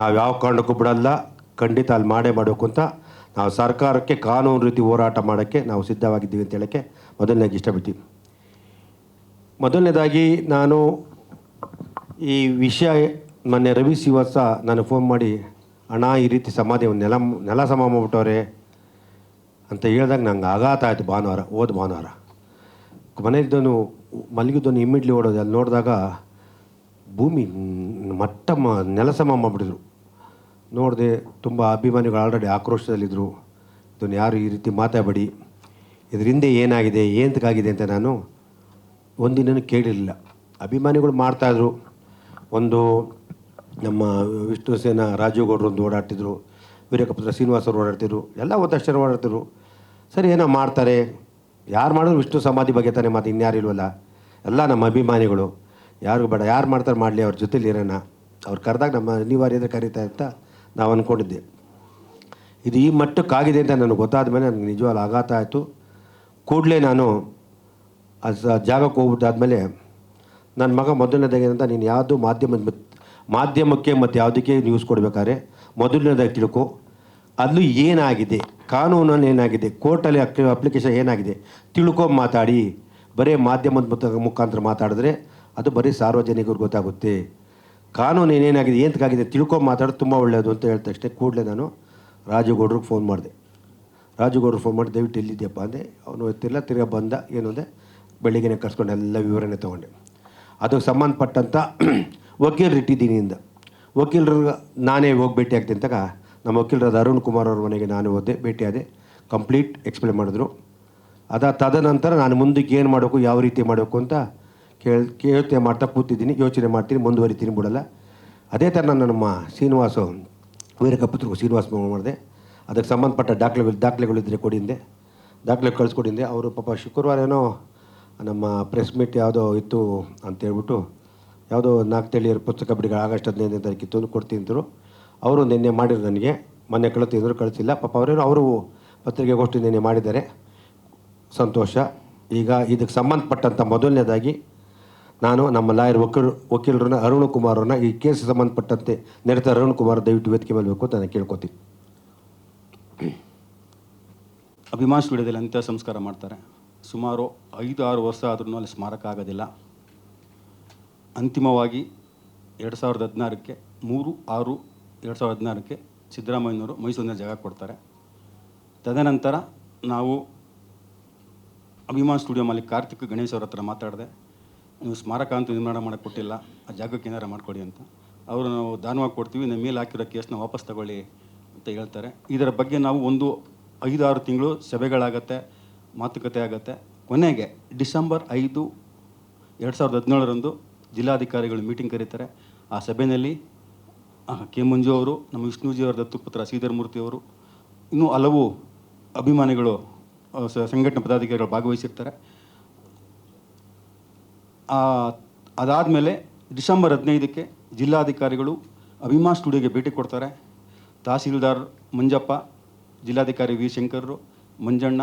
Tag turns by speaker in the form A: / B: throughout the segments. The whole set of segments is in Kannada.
A: ನಾವು ಯಾವ ಕಾರಣಕ್ಕೂ ಬಿಡಲ್ಲ, ಖಂಡಿತ ಅಲ್ಲಿ ಮಾಡೇ ಮಾಡಬೇಕು ಅಂತ ನಾವು ಸರ್ಕಾರಕ್ಕೆ ಕಾನೂನು ರೀತಿ ಹೋರಾಟ ಮಾಡೋಕ್ಕೆ ನಾವು ಸಿದ್ಧವಾಗಿದ್ದೀವಿ ಅಂತ ಹೇಳೋಕ್ಕೆ ಮೊದಲನೇದಾಗಿ ಇಷ್ಟಪಡ್ತೀವಿ. ಮೊದಲನೇದಾಗಿ ನಾನು ಈ ವಿಷಯ ಮೊನ್ನೆ ರವಿ ಶ್ರೀವಾಸ ನಾನು ಫೋನ್ ಮಾಡಿ, ಅಣ್ಣ ಈ ರೀತಿ ಸಮಾಧಿ ನೆಲ ಸಮ ಮಾಡ್ಬಿಟ್ಟವ್ರೆ ಅಂತ ಹೇಳಿದಾಗ ನಂಗೆ ಆಘಾತ ಆಯಿತು. ಭಾನುವಾರ ಮನೆಯಲ್ಲಿದ್ದವನು ಮಲಗಿದ್ದವನು ಇಮ್ಮಿಡ್ಲಿ ಓಡೋದು. ಅಲ್ಲಿ ನೋಡಿದಾಗ ಭೂಮಿ ನೆಲ ಸಮ ಮಾಡಿಬಿಟ್ಟಿದ್ರು. ನೋಡಿದೆ, ತುಂಬ ಅಭಿಮಾನಿಗಳು ಆಲ್ರೆಡಿ ಆಕ್ರೋಶದಲ್ಲಿದ್ದರು. ಇದನ್ನು ಯಾರು ಈ ರೀತಿ ಮಾತಾಡಬೇಡಿ, ಇದರಿಂದ ಏನಾಗಿದೆ ಏನಕ್ಕಾಗಿದೆ ಅಂತ ನಾನು ಒಂದಿನೂ ಕೇಳಿರಲಿಲ್ಲ. ಅಭಿಮಾನಿಗಳು ಮಾಡ್ತಾಯಿದ್ರು. ಒಂದು ನಮ್ಮ ವಿಷ್ಣು ಸೇನಾ ರಾಜೀವ್ ಗೌಡ್ರು ಒಂದು ಓಡಾಡ್ತಿದ್ರು, ವೀರಕಪುತ್ರ ಶ್ರೀನಿವಾಸ್ ಅವರು ಓಡಾಡ್ತಿದ್ರು, ಎಲ್ಲ ಒಂದಷ್ಟು ಜನ ಓಡಾಡ್ತಿದ್ರು. ಸರಿ, ಏನೋ ಮಾಡ್ತಾರೆ, ಯಾರು ಮಾಡಿದ್ರು ವಿಷ್ಣು ಸಮಾಧಿ ಬಗ್ಗೆ ತಾನೇ, ಮಾತು ಇನ್ಯಾರು ಇಲ್ವಲ್ಲ, ಎಲ್ಲ ನಮ್ಮ ಅಭಿಮಾನಿಗಳು, ಯಾರಿಗೂ ಬೇಡ, ಯಾರು ಮಾಡ್ತಾರೆ ಮಾಡಲಿ, ಅವ್ರ ಜೊತೆಲಿ ಇರೋಣ, ಅವ್ರು ಕರೆದಾಗ ನಮ್ಮ ಅನಿವಾರ್ಯತೆ ಕರೀತಾ ಅಂತ ನಾವು ಅಂದ್ಕೊಂಡಿದ್ದೆ. ಇದು ಈ ಮಟ್ಟಕ್ಕಾಗಿದೆ ಅಂತ ನನಗೆ ಗೊತ್ತಾದ ಮೇಲೆ ನನಗೆ ನಿಜವಾಗ್ಲೂ ಆಘಾತ ಆಯಿತು. ಕೂಡಲೇ ನಾನು ಜಾಗಕ್ಕೆ ಹೋಗ್ಬಿಟ್ಟಾದ್ಮೇಲೆ ನನ್ನ ಮಗ ಮೊದಲನೇದಾಗಿ ಅಂತ, ನೀನು ಯಾವುದು ಮಾಧ್ಯಮಕ್ಕೆ ಮತ್ತು ಯಾವುದಕ್ಕೆ ನ್ಯೂಸ್ ಕೊಡಬೇಕಾದ್ರೆ ಮೊದಲನೇದಾಗಿ ತಿಳ್ಕೊ, ಅಲ್ಲಿ ಏನಾಗಿದೆ, ಕಾನೂನಲ್ಲಿ ಏನಾಗಿದೆ, ಕೋರ್ಟಲ್ಲಿ ಅಪ್ಲಿಕೇಶನ್ ಏನಾಗಿದೆ ತಿಳ್ಕೊ ಮಾತಾಡಿ. ಬರೀ ಮಾಧ್ಯಮದ ಮುಖಾಂತರ ಮಾತಾಡಿದ್ರೆ ಅದು ಬರೀ ಸಾರ್ವಜನಿಕರಿಗೆ ಗೊತ್ತಾಗುತ್ತೆ. ಕಾನೂನು ಏನೇನಾಗಿದೆ ಏನಕ್ಕಾಗಿದೆ ತಿಳ್ಕೊಂಡು ಮಾತಾಡೋದು ತುಂಬ ಒಳ್ಳೆಯದು ಅಂತ ಹೇಳ್ತಾ ಅಷ್ಟೇ. ಕೂಡಲೇ ನಾನು ರಾಜುಗೌಡ್ರಿಗೆ ಫೋನ್ ಮಾಡಿದೆ. ರಾಜುಗೌಡ್ರಿಗೆ ಫೋನ್ ಮಾಡಿ, ದಯವಿಟ್ಟು ಎಲ್ಲಿದ್ಯಪ್ಪ ಅಂದೆ. ಅವನು ಎತ್ತಿಲ್ಲ, ತಿರ್ಗಾ ಬಂದ. ಏನು ಅಂದೆ, ಬೆಳಿಗ್ಗೆ ಕರ್ಸ್ಕೊಂಡು ಎಲ್ಲ ವಿವರಣೆ ತೊಗೊಂಡೆ. ಅದಕ್ಕೆ ಸಂಬಂಧಪಟ್ಟಂಥ ವಕೀಲರು ಇಟ್ಟಿದ್ದೀನಿ ಇಂದ, ವಕೀಲರಿಗೆ ನಾನೇ ಹೋಗಿ ಭೇಟಿ ಆಗ್ತೀನಿ ಅಂತಾಗ ನಮ್ಮ ವಕೀಲರಾದ ಅರುಣ್ ಕುಮಾರ್ ಅವ್ರ ಮನೆಗೆ ನಾನು ಹೋದೆ, ಭೇಟಿಯಾದೆ. ಕಂಪ್ಲೀಟ್ ಎಕ್ಸ್ಪ್ಲೇನ್ ಮಾಡಿದ್ರು. ತದನಂತರ ನಾನು ಮುಂದಕ್ಕೆ ಏನು ಮಾಡಬೇಕು, ಯಾವ ರೀತಿ ಮಾಡಬೇಕು ಅಂತ ಯೋಚನೆ ಮಾಡ್ತಾ ಕೂತಿದ್ದೀನಿ, ಯೋಚನೆ ಮಾಡ್ತೀನಿ, ಮುಂದುವರಿತೀನಿ, ಬಿಡಲ್ಲ. ಅದೇ ಥರ ನಾನು ನಮ್ಮ ವೀರಕಪುತ್ರ ಶ್ರೀನಿವಾಸ್ ಮಾಡಿದೆ. ಅದಕ್ಕೆ ಸಂಬಂಧಪಟ್ಟ ದಾಖಲೆಗಳಿದ್ದರೆ ಕೊಡಿಂದೆ, ದಾಖಲೆ ಕಳಿಸ್ಕೊಡಿಂದೆ. ಅವರು ಪಾಪ ಶುಕ್ರವಾರ ಏನೋ ನಮ್ಮ ಪ್ರೆಸ್ ಮೀಟ್ ಯಾವುದೋ ಇತ್ತು ಅಂತೇಳ್ಬಿಟ್ಟು, ಯಾವುದೋ 4 ತಿಳಿಯರ ಪುಸ್ತಕ ಬಿಡುಗಡೆ ಆಗಸ್ಟ್ 15ನೇ ತಾರೀಕು ತಂದು ಕೊಡ್ತೀನಿ ಅಂದರು. ಅವರು ನಿನ್ನೆ ಮಾಡಿದ್ರು, ನನಗೆ ಮೊನ್ನೆ ಕಳಿಸ್ತಿದ್ರು, ಕಳಿಸಿಲ್ಲ. ಪಾಪ ಅವರು ಪತ್ರಿಕೆಗೋಷ್ಠಿ ನಿನ್ನೆ ಮಾಡಿದ್ದಾರೆ, ಸಂತೋಷ. ಈಗ ಇದಕ್ಕೆ ಸಂಬಂಧಪಟ್ಟಂಥ ಮೊದಲನೇದಾಗಿ ನಾನು ನಮ್ಮ ಲಾಯರ್ ವಕೀಲರನ್ನ ಅರುಣ್ ಕುಮಾರ್ ಅವ್ರನ್ನ ಈ ಕೇಸ್ ಸಂಬಂಧಪಟ್ಟಂತೆ ನಡೆದ ಅರುಣ್ ಕುಮಾರ್ ದಯವಿಟ್ಟು ವೇದಿಕೆ ಮೇಲೆ ಬೇಕು ಅಂತ ನಾನು ಕೇಳ್ಕೊತೀನಿ.
B: ಅಭಿಮಾನ್ ಸ್ಟುಡಿಯೋದಲ್ಲಿ ಅಂತ್ಯ ಸಂಸ್ಕಾರ ಮಾಡ್ತಾರೆ. ಸುಮಾರು 5-6 ವರ್ಷ ಆದ್ರೂ ಅಲ್ಲಿ ಸ್ಮಾರಕ ಆಗೋದಿಲ್ಲ. ಅಂತಿಮವಾಗಿ 2016ಕ್ಕೆ 3/6/2016ಕ್ಕೆ ಸಿದ್ದರಾಮಯ್ಯನವರು ಮೈಸೂರಿನಲ್ಲಿ ಜಾಗ ಕೊಡ್ತಾರೆ. ತದನಂತರ ನಾವು ಅಭಿಮಾನ್ ಸ್ಟುಡಿಯೋ ಮಾಲೀಕ ಕಾರ್ತಿಕ್ ಗಣೇಶ್ ಅವ್ರ ಹತ್ರ ಮಾತಾಡಿದೆ, ನೀವು ಸ್ಮಾರಕ ಅಂತೂ ನಿರ್ಮಾಣ ಮಾಡೋಕ್ಕೆ ಕೊಟ್ಟಿಲ್ಲ, ಆ ಜಾಗಕ್ಕೆ ಏನಾರು ಮಾಡಿಕೊಡಿ ಅಂತ. ಅವರು ನಾವು ದಾನವಾಗಿ ಕೊಡ್ತೀವಿ, ನಮ್ಮ ಮೇಲೆ ಹಾಕಿರೋ ಕೇಸನ್ನ ವಾಪಸ್ ತಗೊಳ್ಳಿ ಅಂತ ಹೇಳ್ತಾರೆ. ಇದರ ಬಗ್ಗೆ ನಾವು ಒಂದು 5-6 ತಿಂಗಳು ಸಭೆಗಳಾಗತ್ತೆ, ಮಾತುಕತೆ ಆಗುತ್ತೆ. ಕೊನೆಗೆ ಡಿಸೆಂಬರ್ 5, 2017ರಂದು ಜಿಲ್ಲಾಧಿಕಾರಿಗಳು ಮೀಟಿಂಗ್ ಕರೀತಾರೆ. ಆ ಸಭೆಯಲ್ಲಿ ಕೆ ಮಂಜು ಅವರು, ನಮ್ಮ ವಿಷ್ಣುಜಿ ಅವರ ದತ್ತುಪುತ್ರ ಶ್ರೀಧರ್ ಮೂರ್ತಿ ಅವರು, ಇನ್ನೂ ಹಲವು ಅಭಿಮಾನಿಗಳು, ಸಂಘಟನಾ ಪದಾಧಿಕಾರಿಗಳು ಭಾಗವಹಿಸಿರ್ತಾರೆ. ಅದಾದಮೇಲೆ ಡಿಸೆಂಬರ್ 15ಕ್ಕೆ ಜಿಲ್ಲಾಧಿಕಾರಿಗಳು ಅಭಿಮಾನ್ ಸ್ಟುಡಿಯೋಗೆ ಭೇಟಿ ಕೊಡ್ತಾರೆ. ತಹಸೀಲ್ದಾರ್ ಮಂಜಪ್ಪ, ಜಿಲ್ಲಾಧಿಕಾರಿ ವಿ ಶಂಕರರು, ಮಂಜಣ್ಣ,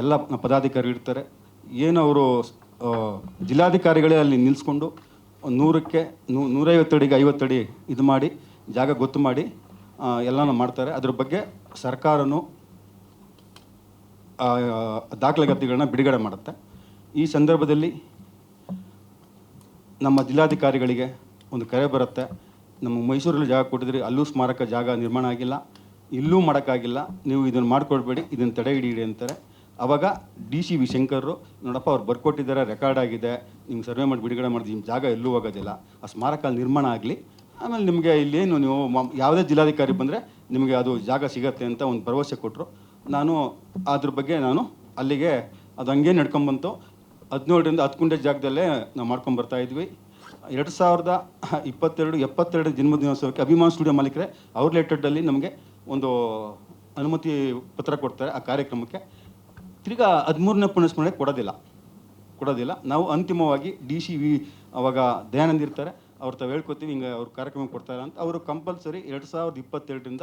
B: ಎಲ್ಲ ಪದಾಧಿಕಾರಿಗಳು ಇರ್ತಾರೆ. ಏನು ಅವರು ಜಿಲ್ಲಾಧಿಕಾರಿಗಳೇ ಅಲ್ಲಿ ನಿಲ್ಲಿಸ್ಕೊಂಡು 100ಕ್ಕೆ 150 ಅಡಿಗೆ 50 ಅಡಿ ಇದು ಮಾಡಿ ಜಾಗ ಗೊತ್ತು ಮಾಡಿ ಎಲ್ಲನೂ ಮಾಡ್ತಾರೆ. ಅದ್ರ ಬಗ್ಗೆ ಸರ್ಕಾರನು ದಾಖಲಾತಿಗಳನ್ನ ಬಿಡುಗಡೆ ಮಾಡುತ್ತೆ. ಈ ಸಂದರ್ಭದಲ್ಲಿ ನಮ್ಮ ಜಿಲ್ಲಾಧಿಕಾರಿಗಳಿಗೆ ಒಂದು ಕರೆ ಬರುತ್ತೆ, ನಮ್ಮ ಮೈಸೂರಲ್ಲಿ ಜಾಗ ಕೊಟ್ಟಿದ್ರಿ, ಅಲ್ಲೂ ಸ್ಮಾರಕ ಜಾಗ ನಿರ್ಮಾಣ ಆಗಿಲ್ಲ, ಇಲ್ಲೂ ಮಾಡೋಕ್ಕಾಗಿಲ್ಲ, ನೀವು ಇದನ್ನು ಮಾಡಿಕೊಡ್ಬೇಡಿ, ಇದನ್ನು ತಡೆ ಹಿಡಿಯಿರಿ ಅಂತಾರೆ. ಆವಾಗ DC ವಿ ಶಂಕರರು, ನೋಡಪ್ಪ ಅವ್ರು ಬರ್ಕೊಟ್ಟಿದ್ದಾರೆ, ರೆಕಾರ್ಡ್ ಆಗಿದೆ, ನಿಮ್ಗೆ ಸರ್ವೆ ಮಾಡಿ ಬಿಡುಗಡೆ ಮಾಡಿದ್ವಿ, ನಿಮ್ಮ ಜಾಗ ಎಲ್ಲೂ ಹೋಗೋದಿಲ್ಲ, ಆ ಸ್ಮಾರಕ ನಿರ್ಮಾಣ ಆಗಲಿ, ಆಮೇಲೆ ನಿಮಗೆ ಇಲ್ಲೇನು ನೀವು ಯಾವುದೇ ಜಿಲ್ಲಾಧಿಕಾರಿ ಬಂದರೆ ನಿಮಗೆ ಅದು ಜಾಗ ಸಿಗತ್ತೆ ಅಂತ ಒಂದು ಭರವಸೆ ಕೊಟ್ಟರು. ನಾನು ಅದ್ರ ಬಗ್ಗೆ ಅಲ್ಲಿಗೆ ಅದು ಹಂಗೆ ನಡ್ಕೊಂಬಂತು. 17ರಿಂದ 10 ಗುಂಟೆ ಜಾಗದಲ್ಲೇ ನಾವು ಮಾಡ್ಕೊಂಬರ್ತಾ ಇದ್ವಿ. 2022 72 ಜನ್ಮದಿನೋತ್ಸವಕ್ಕೆ ಅಭಿಮಾನ್ ಸ್ಟುಡಿಯೋ ಮಾಲೀಕರೇ ಅವ್ರ ರಿಲೇಟೆಡಲ್ಲಿ ನಮಗೆ ಒಂದು ಅನುಮತಿ ಪತ್ರ ಕೊಡ್ತಾರೆ ಆ ಕಾರ್ಯಕ್ರಮಕ್ಕೆ. ತಿರ್ಗಾ 13ನೇ ಪುಣ್ಯಸ್ಮರಣೆ ಕೊಡೋದಿಲ್ಲ. ನಾವು ಅಂತಿಮವಾಗಿ DC ವಿ ಅವಾಗ ದಯಾನಂದ್ ಇರ್ತಾರೆ, ಅವ್ರ ತಾವು ಹೇಳ್ಕೊತೀವಿ, ಹಿಂಗೆ ಅವ್ರ ಕಾರ್ಯಕ್ರಮ ಕೊಡ್ತಾರೆ ಅಂತ. ಅವರು ಕಂಪಲ್ಸರಿ 2022ರಿಂದ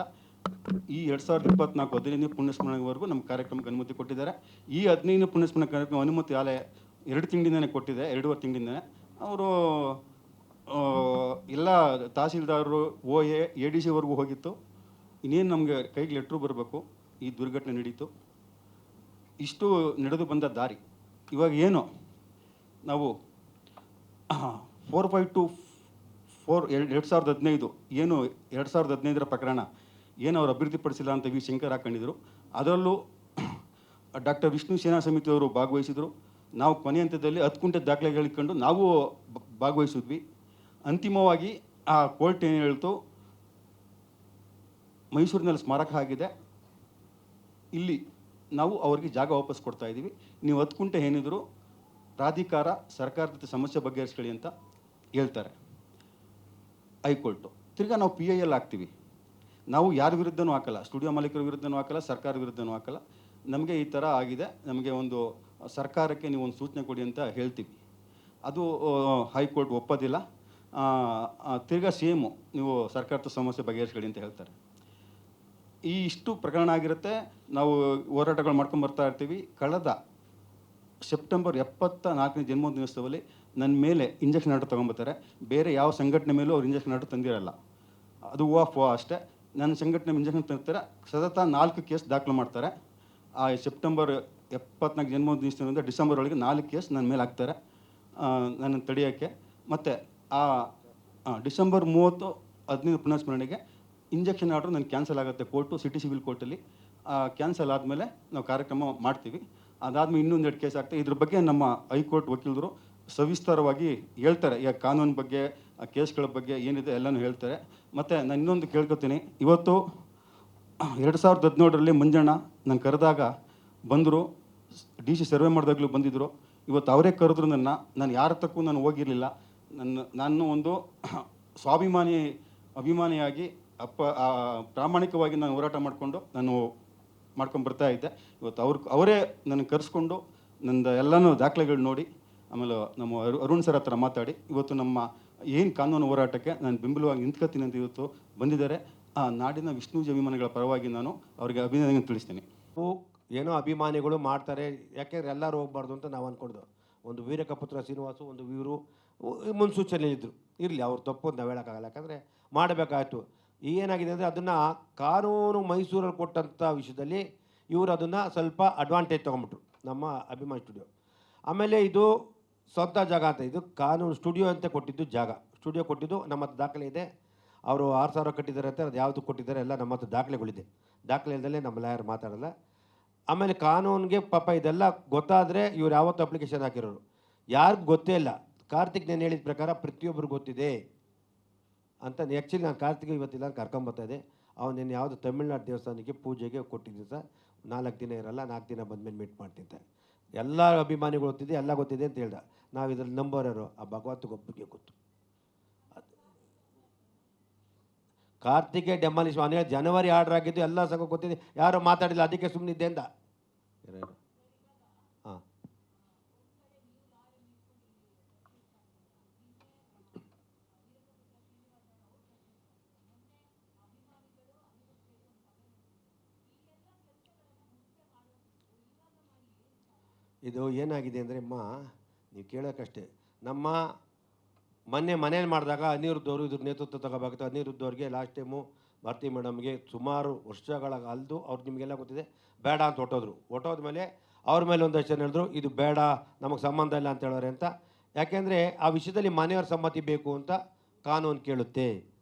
B: ಈ 2024 15ನೇ ಪುಣ್ಯಸ್ಮರಣೆವರೆಗೂ ನಮ್ಮ ಕಾರ್ಯಕ್ರಮಕ್ಕೆ ಅನುಮತಿ ಕೊಟ್ಟಿದ್ದಾರೆ. ಈ 15ನೇ ಪುಣ್ಯಸ್ಮರಣೆ ಕಾರ್ಯಕ್ರಮ ಅನುಮತಿ ಆಲೆ 2 ತಿಂಗಳಿಂದನೇ ಕೊಟ್ಟಿದೆ, 2.5 ತಿಂಗಳಿಂದನೇ. ಅವರು ಎಲ್ಲ ತಹಸೀಲ್ದಾರರು ಎ ಡಿ ಸಿವರೆಗೂ ಹೋಗಿತ್ತು. ಇನ್ನೇನು ನಮಗೆ ಕೈಗೆ ಲೆಟ್ರು ಬರಬೇಕು, ಈ ದುರ್ಘಟನೆ ನಡೀತು. ಇಷ್ಟು ನಡೆದು ಬಂದ ದಾರಿ. ಇವಾಗ ಏನು ನಾವು 452/4/2015 ಏನು 2015 ಪ್ರಕರಣ ಏನು ಅವ್ರು ಅಭಿವೃದ್ಧಿಪಡಿಸಿಲ್ಲ ಅಂತ ಶಂಕರ್ ಹಾಕೊಂಡಿದ್ರು. ಅದರಲ್ಲೂ ಡಾಕ್ಟರ್ ವಿಷ್ಣು ಸೇನಾ ಸಮಿತಿಯವರು ಭಾಗವಹಿಸಿದರು. ನಾವು ಕೊನೆ ಹಂತದಲ್ಲಿ 10 ಕುಂಟೆ ದಾಖಲೆಗಳಿಕೊಂಡು ನಾವು ಭಾಗವಹಿಸಿದ್ವಿ. ಅಂತಿಮವಾಗಿ ಆ ಕೋರ್ಟ್ ಏನು ಹೇಳ್ತು, ಮೈಸೂರಿನಲ್ಲಿ ಸ್ಮಾರಕ ಆಗಿದೆ, ಇಲ್ಲಿ ನಾವು ಅವರಿಗೆ ಜಾಗ ವಾಪಸ್ ಕೊಡ್ತಾ ಇದ್ದೀವಿ, ನೀವು 10 ಕುಂಟೆ ಏನಿದ್ರು ಪ್ರಾಧಿಕಾರ ಸರ್ಕಾರದ ಜೊತೆ ಸಮಸ್ಯೆ ಬಗೆಹರಿಸ್ಕೊಳ್ಳಿ ಅಂತ ಹೇಳ್ತಾರೆ ಹೈಕೋರ್ಟು. ತಿರ್ಗಾ ನಾವು PIL ಹಾಕ್ತೀವಿ. ನಾವು ಯಾರ ವಿರುದ್ಧನೂ ಹಾಕಲ್ಲ, ಸ್ಟುಡಿಯೋ ಮಾಲೀಕರ ವಿರುದ್ಧನೂ ಹಾಕಲ್ಲ, ಸರ್ಕಾರ ವಿರುದ್ಧನೂ ಹಾಕಲ್ಲ. ನಮಗೆ ಈ ಥರ ಆಗಿದೆ, ನಮಗೆ ಒಂದು ಸರ್ಕಾರಕ್ಕೆ ನೀವು ಒಂದು ಸೂಚನೆ ಕೊಡಿ ಅಂತ ಹೇಳ್ತೀವಿ. ಅದು ಹೈಕೋರ್ಟ್ ಒಪ್ಪೋದಿಲ್ಲ. ತಿರ್ಗಾ ಸೇಮು ನೀವು ಸರ್ಕಾರದ ಸಮಸ್ಯೆ ಬಗೆಹರಿಸ್ಕೊಳ್ಳಿ ಅಂತ ಹೇಳ್ತಾರೆ. ಈ ಇಷ್ಟು ಪ್ರಕರಣ ಆಗಿರುತ್ತೆ. ನಾವು ಹೋರಾಟಗಳು ಮಾಡ್ಕೊಂಡು ಬರ್ತಾ ಇರ್ತೀವಿ. ಕಳೆದ ಸೆಪ್ಟೆಂಬರ್ 74ನೇ ಜನ್ಮದಿನೋತ್ಸವದಲ್ಲಿ ನನ್ನ ಮೇಲೆ ಇಂಜೆಕ್ಷನ್ ಆರ್ಡರ್ ತೊಗೊಂಬರ್ತಾರೆ. ಬೇರೆ ಯಾವ ಸಂಘಟನೆ ಮೇಲೂ ಅವ್ರು ಇಂಜೆಕ್ಷನ್ ಆರ್ಡರ್ ತಂದಿರಲ್ಲ, ಅದು ಅಷ್ಟೇ. ನನ್ನ ಸಂಘಟನೆ ಇಂಜೆಕ್ಷನ್ ತಂದಿರ್ತಾರೆ. ಸತತ 4 ಕೇಸ್ ದಾಖಲು ಮಾಡ್ತಾರೆ. ಆ ಸೆಪ್ಟೆಂಬರ್ 74 ಜನ್ಮದಿನದಿಂದ ಡಿಸೆಂಬರ್ ಒಳಗೆ 4 ಕೇಸ್ ನನ್ನ ಮೇಲೆ ಹಾಕ್ತಾರೆ ನನ್ನನ್ನು ತಡೆಯೋಕ್ಕೆ. ಮತ್ತು ಆ ಡಿಸೆಂಬರ್ 30 15 ಪುನಃಸ್ಮರಣೆಗೆ ಇಂಜೆಕ್ಷನ್ ಆರ್ಡ್ರು ನನಗೆ ಕ್ಯಾನ್ಸಲ್ ಆಗುತ್ತೆ ಕೋರ್ಟು, ಸಿಟಿ ಸಿವಿಲ್ ಕೋರ್ಟಲ್ಲಿ. ಕ್ಯಾನ್ಸಲ್ ಆದಮೇಲೆ ನಾವು ಕಾರ್ಯಕ್ರಮ ಮಾಡ್ತೀವಿ. ಅದಾದಮೇಲೆ ಇನ್ನೊಂದು 2 ಕೇಸ್ ಆಗ್ತದೆ. ಇದ್ರ ಬಗ್ಗೆ ನಮ್ಮ ಹೈಕೋರ್ಟ್ ವಕೀಲರು ಸವಿಸ್ತಾರವಾಗಿ ಹೇಳ್ತಾರೆ. ಈಗ ಕಾನೂನು ಬಗ್ಗೆ, ಕೇಸ್ಗಳ ಬಗ್ಗೆ ಏನಿದೆ ಎಲ್ಲನೂ ಹೇಳ್ತಾರೆ. ಮತ್ತು ನಾನು ಇನ್ನೊಂದು ಕೇಳ್ಕೊತೀನಿ, ಇವತ್ತು 2017ರಲ್ಲಿ ಮಂಜಣ್ಣ ನಾನು ಕರೆದಾಗ ಬಂದರು, DC ಸರ್ವೆ ಮಾಡಿದಾಗಲೂ ಬಂದಿದ್ದರು. ಇವತ್ತು ಅವರೇ ಕರೆದ್ರು ನಾನು ಯಾರ ತಕ್ಕೂ ನಾನು ಹೋಗಿರಲಿಲ್ಲ. ನಾನು ಒಂದು ಅಭಿಮಾನಿಯಾಗಿ ಪ್ರಾಮಾಣಿಕವಾಗಿ ನಾನು ಹೋರಾಟ ಮಾಡ್ಕೊಂಡು ಬರ್ತಾ ಇದ್ದೆ. ಇವತ್ತು ಅವರೇ ನನಗೆ ಕರೆಸ್ಕೊಂಡು ನಂದು ಎಲ್ಲನೂ ದಾಖಲೆಗಳು ನೋಡಿ, ಆಮೇಲೆ ನಮ್ಮ ಅರುಣ್ ಸರ್ ಹತ್ರ ಮಾತಾಡಿ ಇವತ್ತು ನಮ್ಮ ಏನು ಕಾನೂನು ಹೋರಾಟಕ್ಕೆ ನಾನು ಬೆಂಬಲವಾಗಿ ನಿಂತ್ಕೊತೀನಿ ಅಂತ ಇವತ್ತು ಬಂದಿದ್ದಾರೆ. ಆ ನಾಡಿನ ವಿಷ್ಣುಜಿ ಅಭಿಮಾನಿಗಳ ಪರವಾಗಿ ನಾನು ಅವರಿಗೆ ಅಭಿನಂದನೆ ತಿಳಿಸ್ತೀನಿ.
A: ಏನೋ ಅಭಿಮಾನಿಗಳು ಮಾಡ್ತಾರೆ, ಯಾಕೆಂದ್ರೆ ಎಲ್ಲರೂ ಹೋಗ್ಬಾರ್ದು ಅಂತ ನಾವು ಅಂದ್ಕೊಂಡು ಒಂದು ವೀರಕಪುತ್ರ ಶ್ರೀನಿವಾಸು, ಒಂದು ವೀರು ಮುನ್ಸೂಚನೆ ಇದ್ದರು. ಇರಲಿ, ಅವ್ರು ತಪ್ಪು ಅಂತ ನಾವು ಹೇಳೋಕ್ಕಾಗಲ್ಲ, ಯಾಕಂದರೆ ಮಾಡಬೇಕಾಯ್ತು. ಏನಾಗಿದೆ ಅಂದರೆ ಅದನ್ನು ಕಾನೂನು ಮೈಸೂರಲ್ಲಿ ಕೊಟ್ಟಂಥ ವಿಷಯದಲ್ಲಿ ಇವರು ಅದನ್ನು ಸ್ವಲ್ಪ ಅಡ್ವಾಂಟೇಜ್ ತೊಗೊಂಬಿಟ್ರು, ನಮ್ಮ ಅಭಿಮಾನಿ ಸ್ಟುಡಿಯೋ. ಆಮೇಲೆ ಇದು ಸ್ವಂತ ಜಾಗ ಅಂತ, ಇದು ಕಾನೂನು ಸ್ಟುಡಿಯೋ ಅಂತ ಕೊಟ್ಟಿದ್ದು ಜಾಗ. ಸ್ಟುಡಿಯೋ ಕೊಟ್ಟಿದ್ದು ನಮ್ಮ ಹತ್ರ ದಾಖಲೆ ಇದೆ. ಅವರು 6,000 ಕಟ್ಟಿದ್ದಾರೆ ಅಂತ, ಅದು ಯಾವುದು ಕೊಟ್ಟಿದ್ದಾರೆ ಎಲ್ಲ ನಮ್ಮ ಹತ್ರ ದಾಖಲೆಗಳಿದೆ. ದಾಖಲೆ ಇಲ್ಲದಲ್ಲೇ ನಮ್ಮ ಲಾಯರ್ ಮಾತಾಡಲ್ಲ. ಆಮೇಲೆ ಕಾನೂನಿಗೆ ಪಾಪ ಇದೆಲ್ಲ ಗೊತ್ತಾದರೆ ಇವ್ರು ಯಾವತ್ತೂ ಅಪ್ಲಿಕೇಶನ್ ಹಾಕಿರೋರು, ಯಾರಿಗೂ ಗೊತ್ತೇ ಇಲ್ಲ. ಕಾರ್ತಿಕ್ ನಾನು ಹೇಳಿದ ಪ್ರಕಾರ ಪ್ರತಿಯೊಬ್ಬರು ಗೊತ್ತಿದೆ ಅಂತ. ಆ್ಯಕ್ಚುಲಿ ನಾನು ಕಾರ್ತಿಕ್ ಇವತ್ತಿಲ್ಲ ಕರ್ಕೊಂಬರ್ತಾ ಇದ್ದೆ. ಅವನೇನು ಯಾವುದು ತಮಿಳ್ನಾಡು ದೇವಸ್ಥಾನಕ್ಕೆ ಪೂಜೆಗೆ ಕೊಟ್ಟಿದ್ದು ಸರ್. 4 ದಿನ ಇರಲ್ಲ, 4 ದಿನ ಬಂದಮೇಲೆ ಮೀಟ್ ಮಾಡ್ತಿದ್ದೆ. ಎಲ್ಲ ಅಭಿಮಾನಿಗಳು ಗೊತ್ತಿದೆ, ಎಲ್ಲ ಗೊತ್ತಿದೆ ಅಂತ ಹೇಳ್ದ. ನಾವು ಇದ್ರಲ್ಲಿ ನಂಬೋರರು ಆ ಭಗವಂತಗೊಬ್ಬರಿಗೆ ಗೊತ್ತು. ಕಾರ್ತಿಕೆ ಡೆಮಾಲಿಶ್ ಅವನು ಜನವರಿ ಆರ್ಡರ್ ಆಗಿದ್ದು ಎಲ್ಲ ಸಂಘ ಗೊತ್ತಿದೆ, ಯಾರು ಮಾತಾಡಿಲ್ಲ, ಅದಕ್ಕೆ ಸುಮ್ಮನಿದ್ದೆ ಅಂದ. ಹಾಂ, ಇದು ಏನಾಗಿದೆ ಅಂದರೆ ಅಮ್ಮ, ನೀವು ಕೇಳೋಕ್ಕಷ್ಟೇ. ನಮ್ಮ ಮನೇಲಿ ಮಾಡಿದಾಗ ಅನಿರುದ್ಧವರು ಇದ್ರ ನೇತೃತ್ವ ತಗೋಬೇಕಾಗ್ತದೆ. ಅನಿರುದ್ಧವ್ರಿಗೆ ಲಾಸ್ಟ್ ಟೈಮು ಭಾರತಿ ಮೇಡಮ್ಗೆ ಸುಮಾರು ವರ್ಷಗಳ ಅಲ್ದು ಅವ್ರು ನಿಮಗೆಲ್ಲ ಗೊತ್ತಿದೆ, ಬೇಡ ಅಂತ ಹೊಟ್ಟೋದ್ಮೇಲೆ ಅವ್ರ ಮೇಲೆ ಒಂದಷ್ಟು ಜನ ಹೇಳಿದ್ರು ಇದು ಬೇಡ, ನಮಗೆ ಸಂಬಂಧ ಇಲ್ಲ ಅಂತ ಹೇಳೋರೆ ಅಂತ. ಯಾಕೆಂದರೆ ಆ ವಿಷಯದಲ್ಲಿ ಮನೆಯವ್ರ ಸಮ್ಮತಿ ಬೇಕು ಅಂತ ಕಾನೂನು ಕೇಳುತ್ತೆ.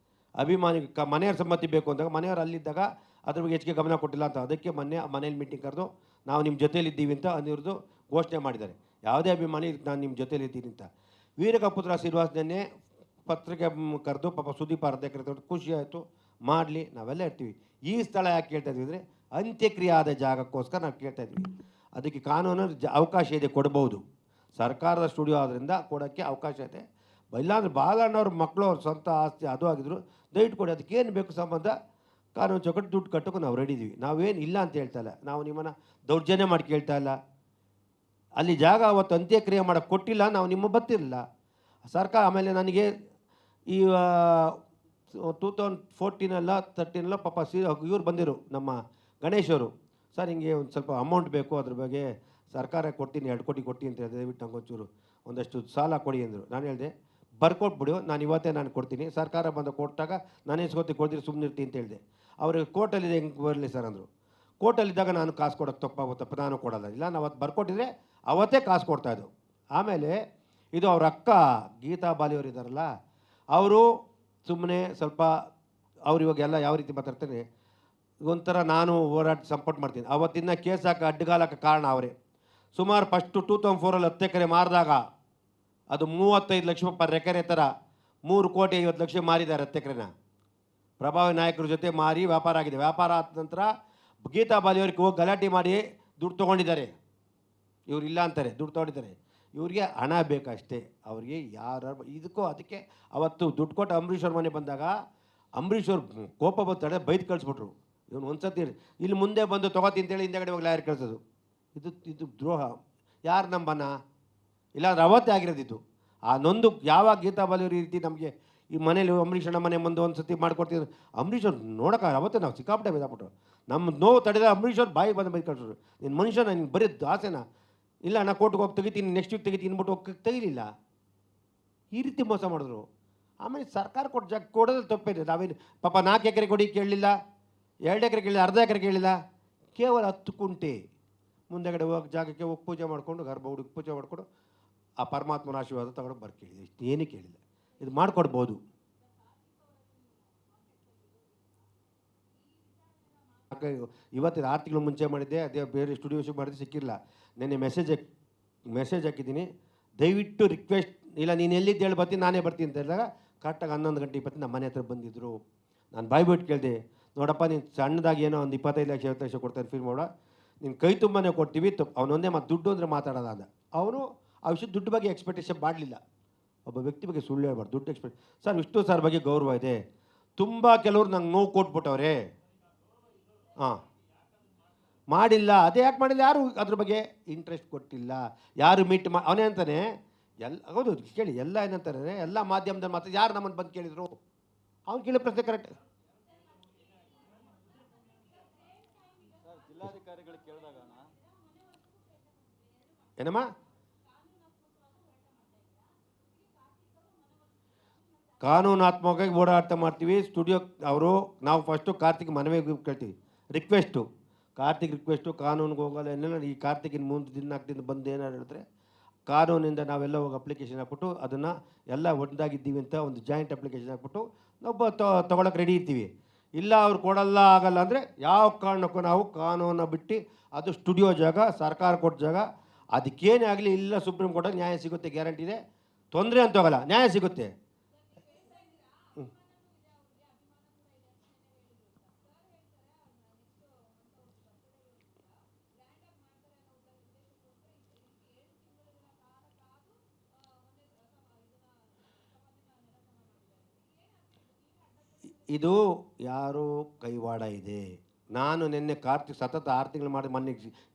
A: ಅಭಿಮಾನಿ ಮನೆಯವ್ರ ಸಮ್ಮತಿ ಬೇಕು ಅಂದಾಗ ಮನೆಯವ್ರು ಅಲ್ಲಿದ್ದಾಗ ಅದ್ರ ಬಗ್ಗೆ ಹೆಚ್ಚಿಗೆ ಗಮನ ಕೊಟ್ಟಿಲ್ಲ ಅಂತ. ಅದಕ್ಕೆ ಮನೇಲಿ ಮೀಟಿಂಗ್ ಕರೆದು ನಾವು ನಿಮ್ಮ ಜೊತೇಲಿದ್ದೀವಿ ಅಂತ ಅನಿರುದ್ಧ ಘೋಷಣೆ ಮಾಡಿದ್ದಾರೆ. ಯಾವುದೇ ಅಭಿಮಾನಿ ನಾನು ನಿಮ್ಮ ಜೊತೇಲಿದ್ದೀನಿ ಅಂತ. ವೀರಕಪುತ್ರ ಶ್ರೀನಿವಾಸನೇ ಪತ್ರಿಕೆ ಕರೆದು ಪಾಪ ಸುದೀಪ್ ಅರ್ಧಕರೆ ಖುಷಿ ಆಯಿತು, ಮಾಡಲಿ, ನಾವೆಲ್ಲ ಇರ್ತೀವಿ. ಈ ಸ್ಥಳ ಯಾಕೆ ಕೇಳ್ತಾ ಇದ್ವಿ ಅಂದರೆ ಅಂತ್ಯಕ್ರಿಯೆ ಆದ ಜಾಗಕ್ಕೋಸ್ಕರ ನಾವು ಕೇಳ್ತಾ ಇದ್ವಿ. ಅದಕ್ಕೆ ಕಾನೂನು ಅವಕಾಶ ಇದೆ, ಕೊಡ್ಬೋದು. ಸರ್ಕಾರದ ಸ್ಟುಡಿಯೋ ಆದ್ದರಿಂದ ಕೊಡೋಕ್ಕೆ ಅವಕಾಶ ಇದೆ. ಇಲ್ಲಾಂದ್ರೆ ಬಾಲಣ್ಣವ್ರ ಮಕ್ಕಳು ಅವ್ರ ಸ್ವಂತ ಆಸ್ತಿ ಅದು ಆಗಿದ್ರು, ದಯವಿಟ್ಟು ಕೊಡಿ. ಅದಕ್ಕೇನು ಬೇಕು ಸಂಬಂಧ ಕಾನೂನು ಚೌಕಟ್ಟು ದುಡ್ಡು ಕಟ್ಟೋಕೆ ನಾವು ರೆಡಿ ಇದ್ದೀವಿ. ನಾವೇನು ಇಲ್ಲ ಅಂತ ಹೇಳ್ತಾ ಇಲ್ಲ, ನಾವು ನಿಮ್ಮನ್ನು ದೌರ್ಜನ್ಯ ಮಾಡಿ ಕೇಳ್ತಾ ಇಲ್ಲ. ಅಲ್ಲಿ ಜಾಗ ಅವತ್ತು ಅಂತ್ಯಕ್ರಿಯೆ ಮಾಡೋಕ್ಕೆ ಕೊಟ್ಟಿಲ್ಲ, ನಾವು ನಿಮ್ಮ ಬತ್ತಿರಲಿಲ್ಲ ಸರ್ಕಾರ. ಆಮೇಲೆ ನನಗೆ ಈ 2014 ಪಾಪ ಇವ್ರು ಬಂದಿರು, ನಮ್ಮ ಗಣೇಶ್ ಅವರು, ಸರ್ ಹಿಂಗೆ ಒಂದು ಸ್ವಲ್ಪ ಅಮೌಂಟ್ ಬೇಕು, ಅದ್ರ ಬಗ್ಗೆ ಸರ್ಕಾರ ಕೊಡ್ತೀನಿ 2 ಕೋಟಿ ಕೊಡ್ತೀನಿ ಅಂತ ಹೇಳಿದೆ, ದಯವಿಟ್ಟು ನಂಗೆ ಒಂಚೂರು ಒಂದಷ್ಟು ಸಾಲ ಕೊಡಿ ಅಂದರು. ನಾನು ಹೇಳಿದೆ ಬರ್ಕೊಟ್ಬಿಡು, ನಾನು ಇವತ್ತೇ ನಾನು ಕೊಡ್ತೀನಿ, ಸರ್ಕಾರ ಬಂದು ಕೊಟ್ಟಾಗ ನಾನು ಇಸ್ಕೊತೀನಿ, ಕೊಡ್ತೀನಿ, ಸುಮ್ಮನೆ ಇರ್ತೀನಿ ಅಂತ ಹೇಳಿದೆ. ಅವ್ರಿಗೆ ಕೋರ್ಟಲ್ಲಿದೆ, ಹೆಂಗೆ ಬರಲಿ ಸರ್ ಅಂದರು. ಕೋರ್ಟಲ್ಲಿದ್ದಾಗ ನಾನು ಕಾಸು ಕೊಡೋಕ್ಕೆ ತಪ್ಪ ನಾನು ಕೊಡೋಲ್ಲ. ಇಲ್ಲ, ನಾವು ಅವತ್ತು ಬರ್ಕೊಟ್ಟಿದ್ರೆ ಅವತ್ತೇ ಕಾಸು ಕೊಡ್ತಾಯಿದ್ದು. ಆಮೇಲೆ ಇದು ಅವ್ರ ಅಕ್ಕ ಗೀತಾ ಬಾಲಿಯವರು ಇದ್ದಾರಲ್ಲ, ಅವರು ಸುಮ್ಮನೆ ಸ್ವಲ್ಪ ಅವ್ರು ಇವಾಗೆಲ್ಲ ಯಾವ ರೀತಿ ಮಾತಾಡ್ತಾರೆ, ಒಂಥರ ನಾನು ಹೋರಾಟ ಸಪೋರ್ಟ್ ಮಾಡ್ತೀನಿ. ಅವತ್ತಿನ ಕೇಸ್ ಹಾಕಿ ಅಡ್ಡಗಾಲಕ್ಕೆ ಕಾರಣ ಅವರೇ. ಸುಮಾರು ಫಸ್ಟು 2004 10 ಎಕರೆ ಮಾರಿದಾಗ ಅದು 35 ಲಕ್ಷ ಪರ್ ಎಕರೆ ಥರ 3,50,00,000 ಮಾರಿದ್ದಾರೆ 10 ಎಕರೆನ. ಪ್ರಭಾವಿ ನಾಯಕರ ಜೊತೆ ಮಾರಿ ವ್ಯಾಪಾರ ಆಗಿದೆ. ವ್ಯಾಪಾರ ಆದ ನಂತರ ಗೀತಾ ಬಾಲಿಯವ್ರಿಗೆ ಹೋಗಿ ಗಲಾಟೆ ಮಾಡಿ ದುಡ್ಡು ತೊಗೊಂಡಿದ್ದಾರೆ. ಇವ್ರು ಇಲ್ಲ ಅಂತಾರೆ, ದುಡ್ಡು ತೊಗೊಂಡಿದ್ದಾರೆ. ಇವ್ರಿಗೆ ಹಣ ಬೇಕಷ್ಟೇ. ಅವ್ರಿಗೆ ಯಾರು ಇದಕ್ಕೂ ಅದಕ್ಕೆ ಅವತ್ತು ದುಡ್ಡು ಕೊಟ್ಟು ಅಂಬರೀಷ್ ಅವ್ರ ಮನೆ ಬಂದಾಗ ಅಂಬರೀಷ್ ಅವ್ರು ಕೋಪ ಬಂದು ಬೈದು ಕಳಿಸ್ಬಿಟ್ರು. ಇವನು ಒಂದು ಸತಿ ಇಲ್ಲಿ ಮುಂದೆ ಬಂದು ತೊಗೋತೀನಿ ಅಂತೇಳಿ ಹಿಂದೆಗಡೆ ಹೋಗಿ ಲಾಯರ್ ಕಳಿಸೋದು. ಇದು ದ್ರೋಹ. ಯಾರು ನಂಬನ? ಇಲ್ಲಾಂದ್ರೆ ಅವತ್ತೇ ಆಗಿರೋದಿದ್ದು. ಆ ನೊಂದು ಯಾವಾಗ ಗೀತಾ ಬಾಲಿಯವ್ರು ಈ ರೀತಿ ನಮಗೆ ಈ ಮನೇಲಿ ಅಂಬರೀಷಣ್ಣ ಮನೆ ಮುಂದೆ ಒಂದು ಸತಿ ಮಾಡ್ಕೊಡ್ತಿದ್ರು. ಅಂಬರೀಷ್ ಅವ್ರು ನೋಡೋಕೆ ಅವತ್ತೇ ನಾವು ಸಿಕ್ಕಾಪಟ್ಟೆ ಬಿದ್ದಾಬಿಟ್ರು. ನಮ್ಮ ನೋವು ತಡೆದ ಅಂಬರೀಷ್ ಅವ್ರು ಬಾಯಿಗೆ ಬಂದು ಬೈದು ಕಳಿಸೋರು. ನಿನ್ನ ಮನುಷ್ಯ ನಿನ್ಗೆ ಬರೀ ಆಸೆನಾ? ಇಲ್ಲ, ನಾನು ಕೋರ್ಟ್ಗೆ ಹೋಗಿ ತೆಗಿತೀನಿ, ನೆಕ್ಸ್ಟ್ ವೀಕ್ ತೆಗಿತೀನಿ ಅಂದ್ಬಿಟ್ಟು ಹೋಗಿ ತೆಗಿಲಿಲ್ಲ. ಈ ರೀತಿ ಮೋಸ ಮಾಡಿದ್ರು. ಆಮೇಲೆ ಸರ್ಕಾರ ಕೊಟ್ಟು ಜಾಗ ಕೊಡೋದ್ರಲ್ಲಿ ತಪ್ಪೇನೆ. ನಾವೇನು ಪಾಪ 4 ಎಕರೆ ಕೊಡಿ ಕೇಳಲಿಲ್ಲ, 2 ಎಕರೆ ಕೇಳಿಲ್ಲ, ಅರ್ಧ ಎಕರೆ ಕೇಳಿಲ್ಲ, ಕೇವಲ 10 ಕುಂಟೆ ಮುಂದೆಗಡೆ ಹೋಗಿ ಜಾಗಕ್ಕೆ ಹೋಗಿ ಪೂಜೆ ಮಾಡಿಕೊಂಡು ಗರ್ಭ ಹುಡುಗಿ ಪೂಜೆ ಮಾಡಿಕೊಂಡು ಆ ಪರಮಾತ್ಮನ ಆಶೀರ್ವಾದ ತಗೊಂಡು ಕೇಳಿದೆ. ಇಷ್ಟು ಏನೂ ಕೇಳಿಲ್ಲ. ಇದು ಮಾಡಿಕೊಡ್ಬೋದು. ಇವತ್ತಿನ 6 ತಿಂಗಳು ಮುಂಚೆ ಮಾಡಿದ್ದೆ, ಅದೇ ಬೇರೆ ಸ್ಟುಡಿಯೋಶಿಪ್ ಮಾಡಿದ್ರೆ ಸಿಕ್ಕಿರಲಿಲ್ಲ. ನೆನ್ನೆ ಮೆಸೇಜ್ ಹಾಕಿದ್ದೀನಿ, ದಯವಿಟ್ಟು ರಿಕ್ವೆಸ್ಟ್, ಇಲ್ಲ ನೀನು ಎಲ್ಲಿದ್ದು ಹೇಳಿ ಬರ್ತೀನಿ, ನಾನೇ ಬರ್ತೀನಿ ಅಂತ ಹೇಳಿದಾಗ ಕರೆಕ್ಟಾಗಿ 11:20 ನಮ್ಮ ಮನೆ ಹತ್ರ ಬಂದಿದ್ದರು. ನಾನು ಬಾಯ್ಬಿಟ್ಟು ಕೇಳಿದೆ, ನೋಡಪ್ಪ ನೀನು ಸಣ್ಣದಾಗಿ ಏನೋ ಒಂದು 25 ಲಕ್ಷ ಕೊಡ್ತಾನೆ ಫೀಲ್ ಮಾಡೋ, ನೀನು ಕೈ ತುಂಬನೇ ಕೊಡ್ತೀವಿ, ಅವನೊಂದೇ ದುಡ್ಡು ಅಂದರೆ ಮಾತಾಡೋದ ಅಂದ. ಅವನು ಆ ವಿಷಯ ದುಡ್ಡು ಬಗ್ಗೆ ಎಕ್ಸ್ಪೆಕ್ಟೇಷನ್ ಮಾಡಲಿಲ್ಲ. ಒಬ್ಬ ವ್ಯಕ್ತಿ ಬಗ್ಗೆ ಸುಳ್ಳು ಹೇಳ್ಬಾರ್ದು. ದುಡ್ಡು ಸರ್ ವಿಷ್ಣು ಸರ್ ಬಗ್ಗೆ ಗೌರವ ಇದೆ. ತುಂಬ ಕೆಲವರು ನಂಗೆ ನೋವು ಕೊಟ್ಬಿಟ್ಟವ್ರೆ. ಹಾಂ, ಮಾಡಿಲ್ಲ. ಅದೇ ಯಾಕೆ ಮಾಡಿಲ್ಲ? ಯಾರು ಅದ್ರ ಬಗ್ಗೆ ಇಂಟ್ರೆಸ್ಟ್ ಕೊಟ್ಟಿಲ್ಲ, ಯಾರು ಮೀಟ್ ಅವನೇ ಅಂತಾನೆ. ಹೌದು ಕೇಳಿ, ಎಲ್ಲ ಏನಂತಾರೆ, ಎಲ್ಲ ಮಾಧ್ಯಮದಲ್ಲಿ ಮಾತ್ರ ಯಾರು ನಮ್ಮನ್ನು ಬಂದು ಕೇಳಿದರು? ಅವ್ನು ಕೇಳೋ ಪ್ರಶ್ನೆ ಕರೆಕ್ಟ್.
B: ಜಿಲ್ಲಾಧಿಕಾರಿಗಳು ಕೇಳಿದಾಗ
A: ಏನಮ್ಮ ಕಾನೂನಾತ್ಮಕವಾಗಿ ಓಡಾಟ ಮಾಡ್ತೀವಿ. ಸ್ಟುಡಿಯೋ ಅವರು ನಾವು ಫಸ್ಟು ಕಾರ್ತಿಕ್ ಮನವಿ ಕೇಳ್ತೀವಿ, ರಿಕ್ವೆಸ್ಟು, ಕಾರ್ತಿಕ್ ರಿಕ್ವೆಸ್ಟು, ಕಾನೂನಿಗೆ ಹೋಗಲ್ಲ ಏನೆಲ್ಲ. ಈ ಕಾರ್ತಿಕಿನ 3 ದಿನ 4 ದಿನ ಬಂದು ಏನಾರು ಹೇಳಿದ್ರೆ ಕಾನೂನಿಂದ ನಾವೆಲ್ಲ ಹೋಗಿ ಅಪ್ಲಿಕೇಶನ್ ಹಾಕ್ಬಿಟ್ಟು ಅದನ್ನು ಎಲ್ಲ ಒಂದಾಗಿದ್ದೀವಿ ಅಂತ ಒಂದು ಜಾಯಿಂಟ್ ಅಪ್ಲಿಕೇಶನ್ ಹಾಕ್ಬಿಟ್ಟು ನಾವು ತೊಗೊಳಕ್ಕೆ ರೆಡಿ ಇರ್ತೀವಿ. ಇಲ್ಲ ಅವ್ರು ಕೊಡಲ್ಲ ಆಗಲ್ಲ ಅಂದರೆ ಯಾವ ಕಾರಣಕ್ಕೂ ನಾವು ಕಾನೂನ ಬಿಟ್ಟು, ಅದು ಸ್ಟುಡಿಯೋ ಜಾಗ, ಸರ್ಕಾರ ಕೊಟ್ಟ ಜಾಗ, ಅದಕ್ಕೇನೇ ಆಗಲಿ ಇಲ್ಲ ಸುಪ್ರೀಂ ಕೋರ್ಟಲ್ಲಿ ನ್ಯಾಯ ಸಿಗುತ್ತೆ, ಗ್ಯಾರಂಟಿ ಇದೆ. ತೊಂದರೆ ಅಂತ ಹೋಗಲ್ಲ, ನ್ಯಾಯ ಸಿಗುತ್ತೆ. ಇದು ಯಾರೋ ಕೈವಾಡ ಇದೆ. ನಾನು ನಿನ್ನೆ ಕಾರ್ತಿಕ್ ಸತತ 6 ತಿಂಗಳು ಮಾಡಿ ಮೊನ್ನೆ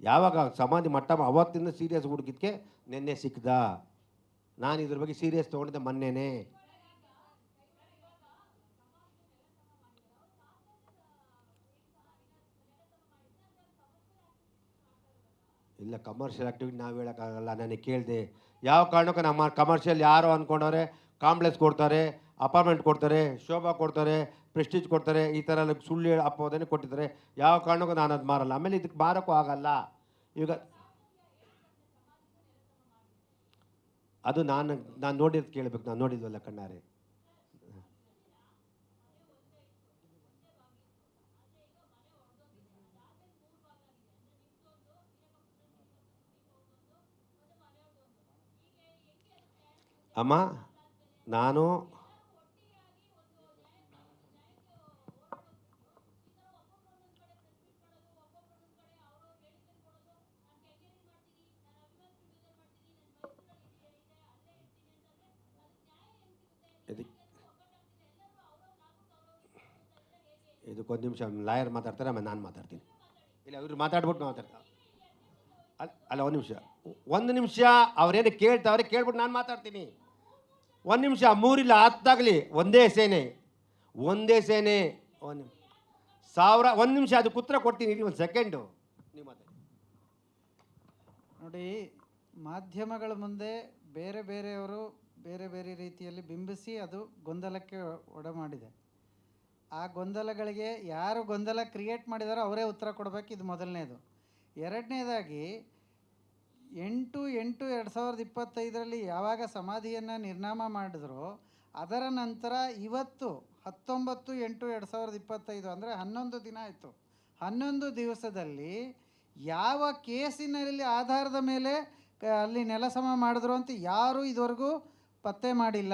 A: ಯಾವಾಗ ಸಮಾಧಿ ಮಟ್ಟ ಅವತ್ತಿಂದ ಸೀರಿಯಸ್ ಹುಡುಗಿದ್ದಕ್ಕೆ ನಿನ್ನೆ ಸಿಕ್ಕಿದ. ನಾನು ಇದ್ರ ಬಗ್ಗೆ ಸೀರಿಯಸ್ ತೊಗೊಂಡಿದ್ದೆ ಮೊನ್ನೆನೇ. ಇಲ್ಲ, ಕಮರ್ಷಿಯಲ್ ಆ್ಯಕ್ಟಿವಿಟಿ ನಾವು ಹೇಳೋಕ್ಕಾಗಲ್ಲ. ನನಗೆ ಕೇಳಿದೆ ಯಾವ ಕಾರಣಕ್ಕೂ ನಮ್ಮ ಕಮರ್ಷಿಯಲ್ ಯಾರೋ ಅಂದ್ಕೊಂಡವ್ರೆ ಕಾಂಪ್ಲೆಕ್ಸ್ ಕೊಡ್ತಾರೆ, ಅಪಾರ್ಟ್ಮೆಂಟ್ ಕೊಡ್ತಾರೆ, ಶೋಭಾ ಕೊಡ್ತಾರೆ, ಪ್ರೆಸ್ಟೀಜ್ ಕೊಡ್ತಾರೆ, ಈ ಥರ ಎಲ್ಲ ಸುಳ್ಳು ಅಪ್ಪೋದನ್ನೇ ಕೊಟ್ಟಿದ್ದಾರೆ. ಯಾವ ಕಾರಣಕ್ಕೂ ನಾನು ಅದು ಮಾರಲ್ಲ. ಆಮೇಲೆ ಇದಕ್ಕೆ ಮಾರೋಕ್ಕೂ ಆಗಲ್ಲ. ಈಗ ಅದು ನಾನು ನೋಡಿದ್ದು ಕೇಳಬೇಕು, ನಾನು ನೋಡಿದ್ವಲ್ಲ ಕಣ್ಣಾರೆ. ಅಮ್ಮ ನಾನು ಇದಕ್ಕೊಂದು ನಿಮಿಷ ಲಾಯರ್ ಮಾತಾಡ್ತಾರೆ, ಆಮೇಲೆ ನಾನು ಮಾತಾಡ್ತೀನಿ. ಇಲ್ಲ ಇವ್ರು ಮಾತಾಡ್ಬಿಟ್ಟು ಮಾತಾಡ್ತಾರೆ. ಅಲ್ಲ ಒಂದು ನಿಮಿಷ ಅವ್ರೇನು ಕೇಳ್ತಾವ್ರೆ ಕೇಳ್ಬಿಟ್ಟು ನಾನು ಮಾತಾಡ್ತೀನಿ. 1 ನಿಮಿಷ, 3 ಇಲ್ಲ 10 ಆಗಲಿ, ಒಂದೇ ಸೇನೆ 1 ನಿಮಿಷ ಅದಕ್ಕೆ ಉತ್ತರ ಕೊಡ್ತೀನಿ. ಇಲ್ಲಿ 1 ಸೆಕೆಂಡು ನೀವು ಮಾತಾಡಿ.
C: ನೋಡಿ, ಮಾಧ್ಯಮಗಳ ಮುಂದೆ ಬೇರೆ ಬೇರೆಯವರು ಬೇರೆ ಬೇರೆ ರೀತಿಯಲ್ಲಿ ಬಿಂಬಿಸಿ ಅದು ಗೊಂದಲಕ್ಕೆ ಒಡಮಾಡಿದೆ. ಆ ಗೊಂದಲಗಳಿಗೆ ಯಾರು ಗೊಂದಲ ಕ್ರಿಯೇಟ್ ಮಾಡಿದಾರೋ ಅವರೇ ಉತ್ತರ ಕೊಡಬೇಕು. ಇದು ಮೊದಲನೇದು. ಎರಡನೇದಾಗಿ 8/8/2025 ಯಾವಾಗ ಸಮಾಧಿಯನ್ನು ನಿರ್ನಾಮ ಮಾಡಿದ್ರು, ಅದರ ನಂತರ ಇವತ್ತು 19/8/2025 ಅಂದರೆ 11 ದಿನ ಆಯಿತು. 11 ದಿವಸದಲ್ಲಿ ಯಾವ ಕೇಸಿನಲ್ಲಿ ಆಧಾರದ ಮೇಲೆ ಅಲ್ಲಿ ನೆಲಸಮ ಮಾಡಿದ್ರು ಅಂತ ಯಾರೂ ಇದುವರೆಗೂ ಪತ್ತೆ ಮಾಡಿಲ್ಲ.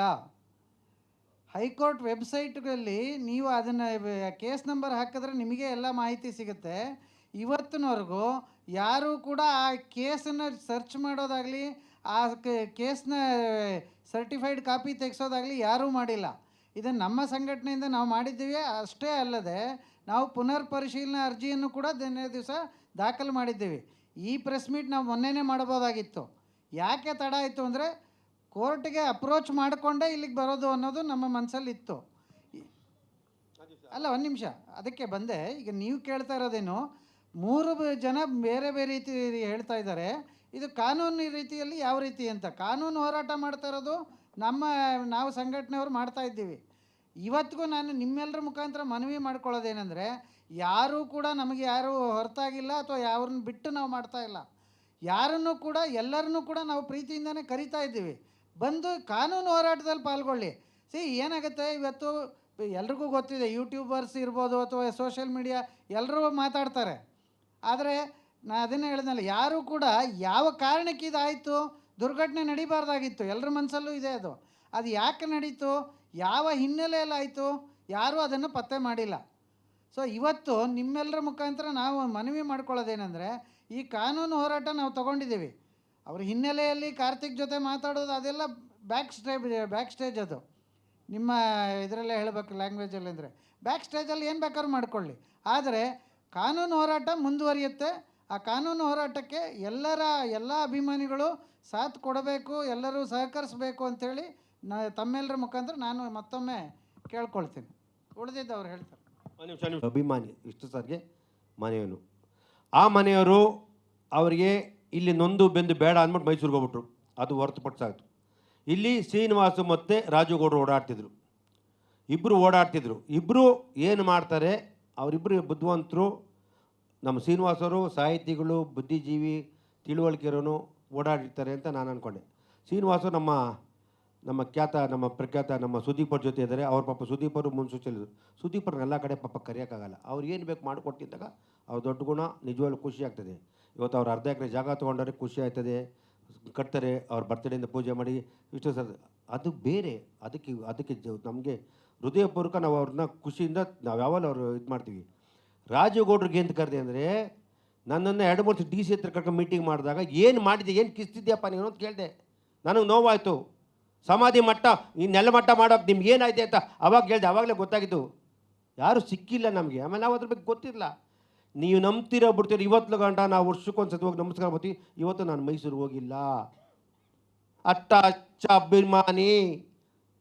C: ಹೈಕೋರ್ಟ್ ವೆಬ್ಸೈಟ್ಗಳಲ್ಲಿ ನೀವು ಅದನ್ನು ಕೇಸ್ ನಂಬರ್ ಹಾಕಿದ್ರೆ ನಿಮಗೆ ಎಲ್ಲ ಮಾಹಿತಿ ಸಿಗುತ್ತೆ. ಇವತ್ತಿನವರೆಗೂ ಯಾರೂ ಕೂಡ ಆ ಕೇಸನ್ನು ಸರ್ಚ್ ಮಾಡೋದಾಗಲಿ, ಆ ಕೇಸ್ನ ಸರ್ಟಿಫೈಡ್ ಕಾಪಿ ತೆಗೆಸೋದಾಗಲಿ ಯಾರೂ ಮಾಡಿಲ್ಲ. ಇದನ್ನು ನಮ್ಮ ಸಂಘಟನೆಯಿಂದ ನಾವು ಮಾಡಿದ್ದೀವಿ. ಅಷ್ಟೇ ಅಲ್ಲದೆ ನಾವು ಪುನರ್ ಪರಿಶೀಲನಾ ಅರ್ಜಿಯನ್ನು ಕೂಡ ದಿನ ದಿವಸ ದಾಖಲು ಮಾಡಿದ್ದೀವಿ. ಈ ಪ್ರೆಸ್ ಮೀಟ್ ನಾವು ಮೊನ್ನೆನೇ ಮಾಡ್ಬೋದಾಗಿತ್ತು. ಯಾಕೆ ತಡ ಆಯಿತು ಅಂದರೆ ಕೋರ್ಟ್ಗೆ ಅಪ್ರೋಚ್ ಮಾಡಿಕೊಂಡೇ ಇಲ್ಲಿಗೆ ಬರೋದು ಅನ್ನೋದು ನಮ್ಮ ಮನಸ್ಸಲ್ಲಿತ್ತು. ಅಲ್ಲ, ಒಂದು ನಿಮಿಷ, ಅದಕ್ಕೆ ಬಂದೆ. ಈಗ ನೀವು ಕೇಳ್ತಾ ಇರೋದೇನು, 3 ಜನ ಬೇರೆ ಬೇರೆ ರೀತಿ ಹೇಳ್ತಾ ಇದ್ದಾರೆ. ಇದು ಕಾನೂನು ರೀತಿಯಲ್ಲಿ ಯಾವ ರೀತಿ ಅಂತ. ಕಾನೂನು ಹೋರಾಟ ಮಾಡ್ತಾ ಇರೋದು ನಾವು ಸಂಘಟನೆಯವರು ಮಾಡ್ತಾ ಇದ್ದೀವಿ. ಇವತ್ತಿಗೂ ನಾನು ನಿಮ್ಮೆಲ್ಲರ ಮುಖಾಂತರ ಮನವಿ ಮಾಡ್ಕೊಳ್ಳೋದೇನೆಂದರೆ, ಯಾರೂ ಕೂಡ ನಮಗೆ ಯಾರೂ ಹೊರತಾಗಿಲ್ಲ ಅಥವಾ ಯಾರನ್ನು ಬಿಟ್ಟು ನಾವು ಮಾಡ್ತಾ ಇಲ್ಲ. ಯಾರನ್ನು ಕೂಡ ಎಲ್ಲರನ್ನೂ ಕೂಡ ನಾವು ಪ್ರೀತಿಯಿಂದನೇ ಕರಿತಾ ಇದ್ದೀವಿ, ಬಂದು ಕಾನೂನು ಹೋರಾಟದಲ್ಲಿ ಪಾಲ್ಗೊಳ್ಳಿ. ಏನಾಗುತ್ತೆ, ಇವತ್ತು ಎಲ್ರಿಗೂ ಗೊತ್ತಿದೆ, ಯೂಟ್ಯೂಬರ್ಸ್ ಇರ್ಬೋದು ಅಥವಾ ಸೋಷಿಯಲ್ ಮೀಡಿಯಾ ಎಲ್ಲರೂ ಮಾತಾಡ್ತಾರೆ. ಆದರೆ ನಾನು ಅದನ್ನೇ ಹೇಳಿದ್ನಲ್ಲ, ಯಾರೂ ಕೂಡ ಯಾವ ಕಾರಣಕ್ಕೆ ಇದಾಯಿತು, ದುರ್ಘಟನೆ ನಡಿಬಾರ್ದಾಗಿತ್ತು, ಎಲ್ಲರ ಮನಸ್ಸಲ್ಲೂ ಇದೆ ಅದು. ಅದು ಯಾಕೆ ನಡೀತು, ಯಾವ ಹಿನ್ನೆಲೆಯಲ್ಲಿ ಆಯಿತು, ಯಾರೂ ಅದನ್ನು ಪತ್ತೆ ಮಾಡಿಲ್ಲ. ಸೊ ಇವತ್ತು ನಿಮ್ಮೆಲ್ಲರ ಮುಖಾಂತರ ನಾವು ಮನವಿ ಮಾಡ್ಕೊಳ್ಳೋದೇನೆಂದರೆ, ಈ ಕಾನೂನು ಹೋರಾಟ ನಾವು ತೊಗೊಂಡಿದ್ದೀವಿ. ಅವ್ರ ಹಿನ್ನೆಲೆಯಲ್ಲಿ ಕಾರ್ತಿಕ್ ಜೊತೆ ಮಾತಾಡೋದು ಅದೆಲ್ಲ ಬ್ಯಾಕ್ ಸ್ಟೇಜ್ ಅದು. ನಿಮ್ಮ ಇದರಲ್ಲೇ ಹೇಳಬೇಕು, ಲ್ಯಾಂಗ್ವೇಜಲ್ಲಿ ಅಂದರೆ ಬ್ಯಾಕ್ ಸ್ಟೇಜಲ್ಲಿ ಏನು ಬೇಕಾದ್ರೂ ಮಾಡ್ಕೊಳ್ಳಿ. ಆದರೆ ಕಾನೂನು ಹೋರಾಟ ಮುಂದುವರಿಯುತ್ತೆ. ಆ ಕಾನೂನು ಹೋರಾಟಕ್ಕೆ ಎಲ್ಲ ಅಭಿಮಾನಿಗಳು ಸಾಥ್ ಕೊಡಬೇಕು, ಎಲ್ಲರೂ ಸಹಕರಿಸಬೇಕು ಅಂಥೇಳಿ ತಮ್ಮೆಲ್ಲರ ಮುಖಾಂತರ ನಾನು ಮತ್ತೊಮ್ಮೆ ಕೇಳ್ಕೊಳ್ತೀನಿ. ಉಳಿದಿದ್ದು ಅವ್ರು ಹೇಳ್ತಾರೆ.
A: ಅಭಿಮಾನಿ ಇಷ್ಟು ಸರ್ಗೆ ಮನೆಯವನು, ಆ ಮನೆಯವರು ಅವರಿಗೆ ಇಲ್ಲಿ ನೊಂದು ಬೆಂದು ಬೇಡ ಅಂದ್ಬಿಟ್ಟು ಮೈಸೂರಿಗೆ ಹೋಗ್ಬಿಟ್ರು. ಅದು ಹೊರತುಪಡಿಸಾಯ್ತು. ಇಲ್ಲಿ ಶ್ರೀನಿವಾಸು ಮತ್ತು ರಾಜುಗೌಡರು ಓಡಾಡ್ತಿದ್ರು, ಇಬ್ಬರು ಓಡಾಡ್ತಿದ್ರು. ಇಬ್ಬರು ಏನು ಮಾಡ್ತಾರೆ, ಅವರಿಬ್ಬರು ಬುದ್ಧಿವಂತರು. ನಮ್ಮ ಶ್ರೀನಿವಾಸವರು ಸಾಹಿತಿಗಳು, ಬುದ್ಧಿಜೀವಿ, ತಿಳುವಳಿಕೆರೋನು ಓಡಾಡಿರ್ತಾರೆ ಅಂತ ನಾನು ಅಂದ್ಕೊಂಡೆ. ಶ್ರೀನಿವಾಸರು ನಮ್ಮ ಪ್ರಖ್ಯಾತ ನಮ್ಮ ಸುದೀಪ್ ಅವ್ರ ಜೊತೆ ಇದ್ದಾರೆ. ಅವ್ರ ಪಾಪ ಸುದೀಪ್ ಅವರು ಮುನ್ಸೂಚನೆ, ಸುದೀಪ್ ಅವ್ರನ್ನ ಎಲ್ಲ ಕಡೆ ಪಾಪ ಕರೆಯೋಕ್ಕಾಗಲ್ಲ. ಅವ್ರು ಏನು ಬೇಕು ಮಾಡಿಕೊಟ್ಟಿದ್ದಾಗ ಅವ್ರ ದೊಡ್ಡ ಗುಣ, ನಿಜವಾಗ್ಲೂ ಖುಷಿ ಆಗ್ತದೆ. ಇವತ್ತು ಅವ್ರು ಅರ್ಧ ಎಕರೆ ಜಾಗ ತೊಗೊಂಡ್ರೆ ಖುಷಿ ಆಯ್ತದೆ, ಕಟ್ತಾರೆ. ಅವ್ರ ಬರ್ತ್ಡೇಯಿಂದ ಪೂಜೆ ಮಾಡಿ ಇಷ್ಟು ಸರ್, ಅದು ಬೇರೆ. ಅದಕ್ಕೆ ನಮಗೆ ಹೃದಯಪೂರ್ವಕ ನಾವು ಅವ್ರನ್ನ ಖುಷಿಯಿಂದ ನಾವು ಯಾವಾಗ ಅವರು ಇದು ಮಾಡ್ತೀವಿ. ರಾಜುಗೌಡ್ರಿಗೆ ಅಂತ ಕರೆದೆ ಅಂದರೆ, ನನ್ನನ್ನು 2-3 DC ಹತ್ರ ಕರ್ಕೊಂಡು ಮೀಟಿಂಗ್ ಮಾಡಿದಾಗ ಏನು ಮಾಡಿದೆ, ಏನು ಕಿಸ್ತಿದ್ಯಪ್ಪ ನೀನು ಅಂತ ಕೇಳಿದೆ. ನನಗೆ ನೋವಾಯಿತು. ಸಮಾಧಿ ಮಟ್ಟ, ಈ ನೆಲ ಮಟ್ಟ ಮಾಡೋಕೆ ನಿಮ್ಗೆ ಏನಾಯ್ತು ಅಂತ ಅವಾಗ ಹೇಳಿದೆ. ಆವಾಗಲೇ ಗೊತ್ತಾಗಿದ್ದು ಯಾರೂ ಸಿಕ್ಕಿಲ್ಲ ನಮಗೆ. ಆಮೇಲೆ ನಾವು ಅದ್ರ ಬಗ್ಗೆ ಗೊತ್ತಿರಲಿಲ್ಲ. ನೀವು ನಂಬ್ತೀರ ಬಿಡ್ತೀರ. ಇವತ್ತು ಗಂಟ ನಾವು ವರ್ಷಕ್ಕೊಂದ್ಸತಿ ಹೋಗಿ ನಮಸ್ಕಾರ ಬರ್ತೀವಿ. ಇವತ್ತು ನಾನು ಮೈಸೂರಿಗೆ ಹೋಗಿಲ್ಲ. ಅಚ್ಚ ಅಭಿಮಾನಿ,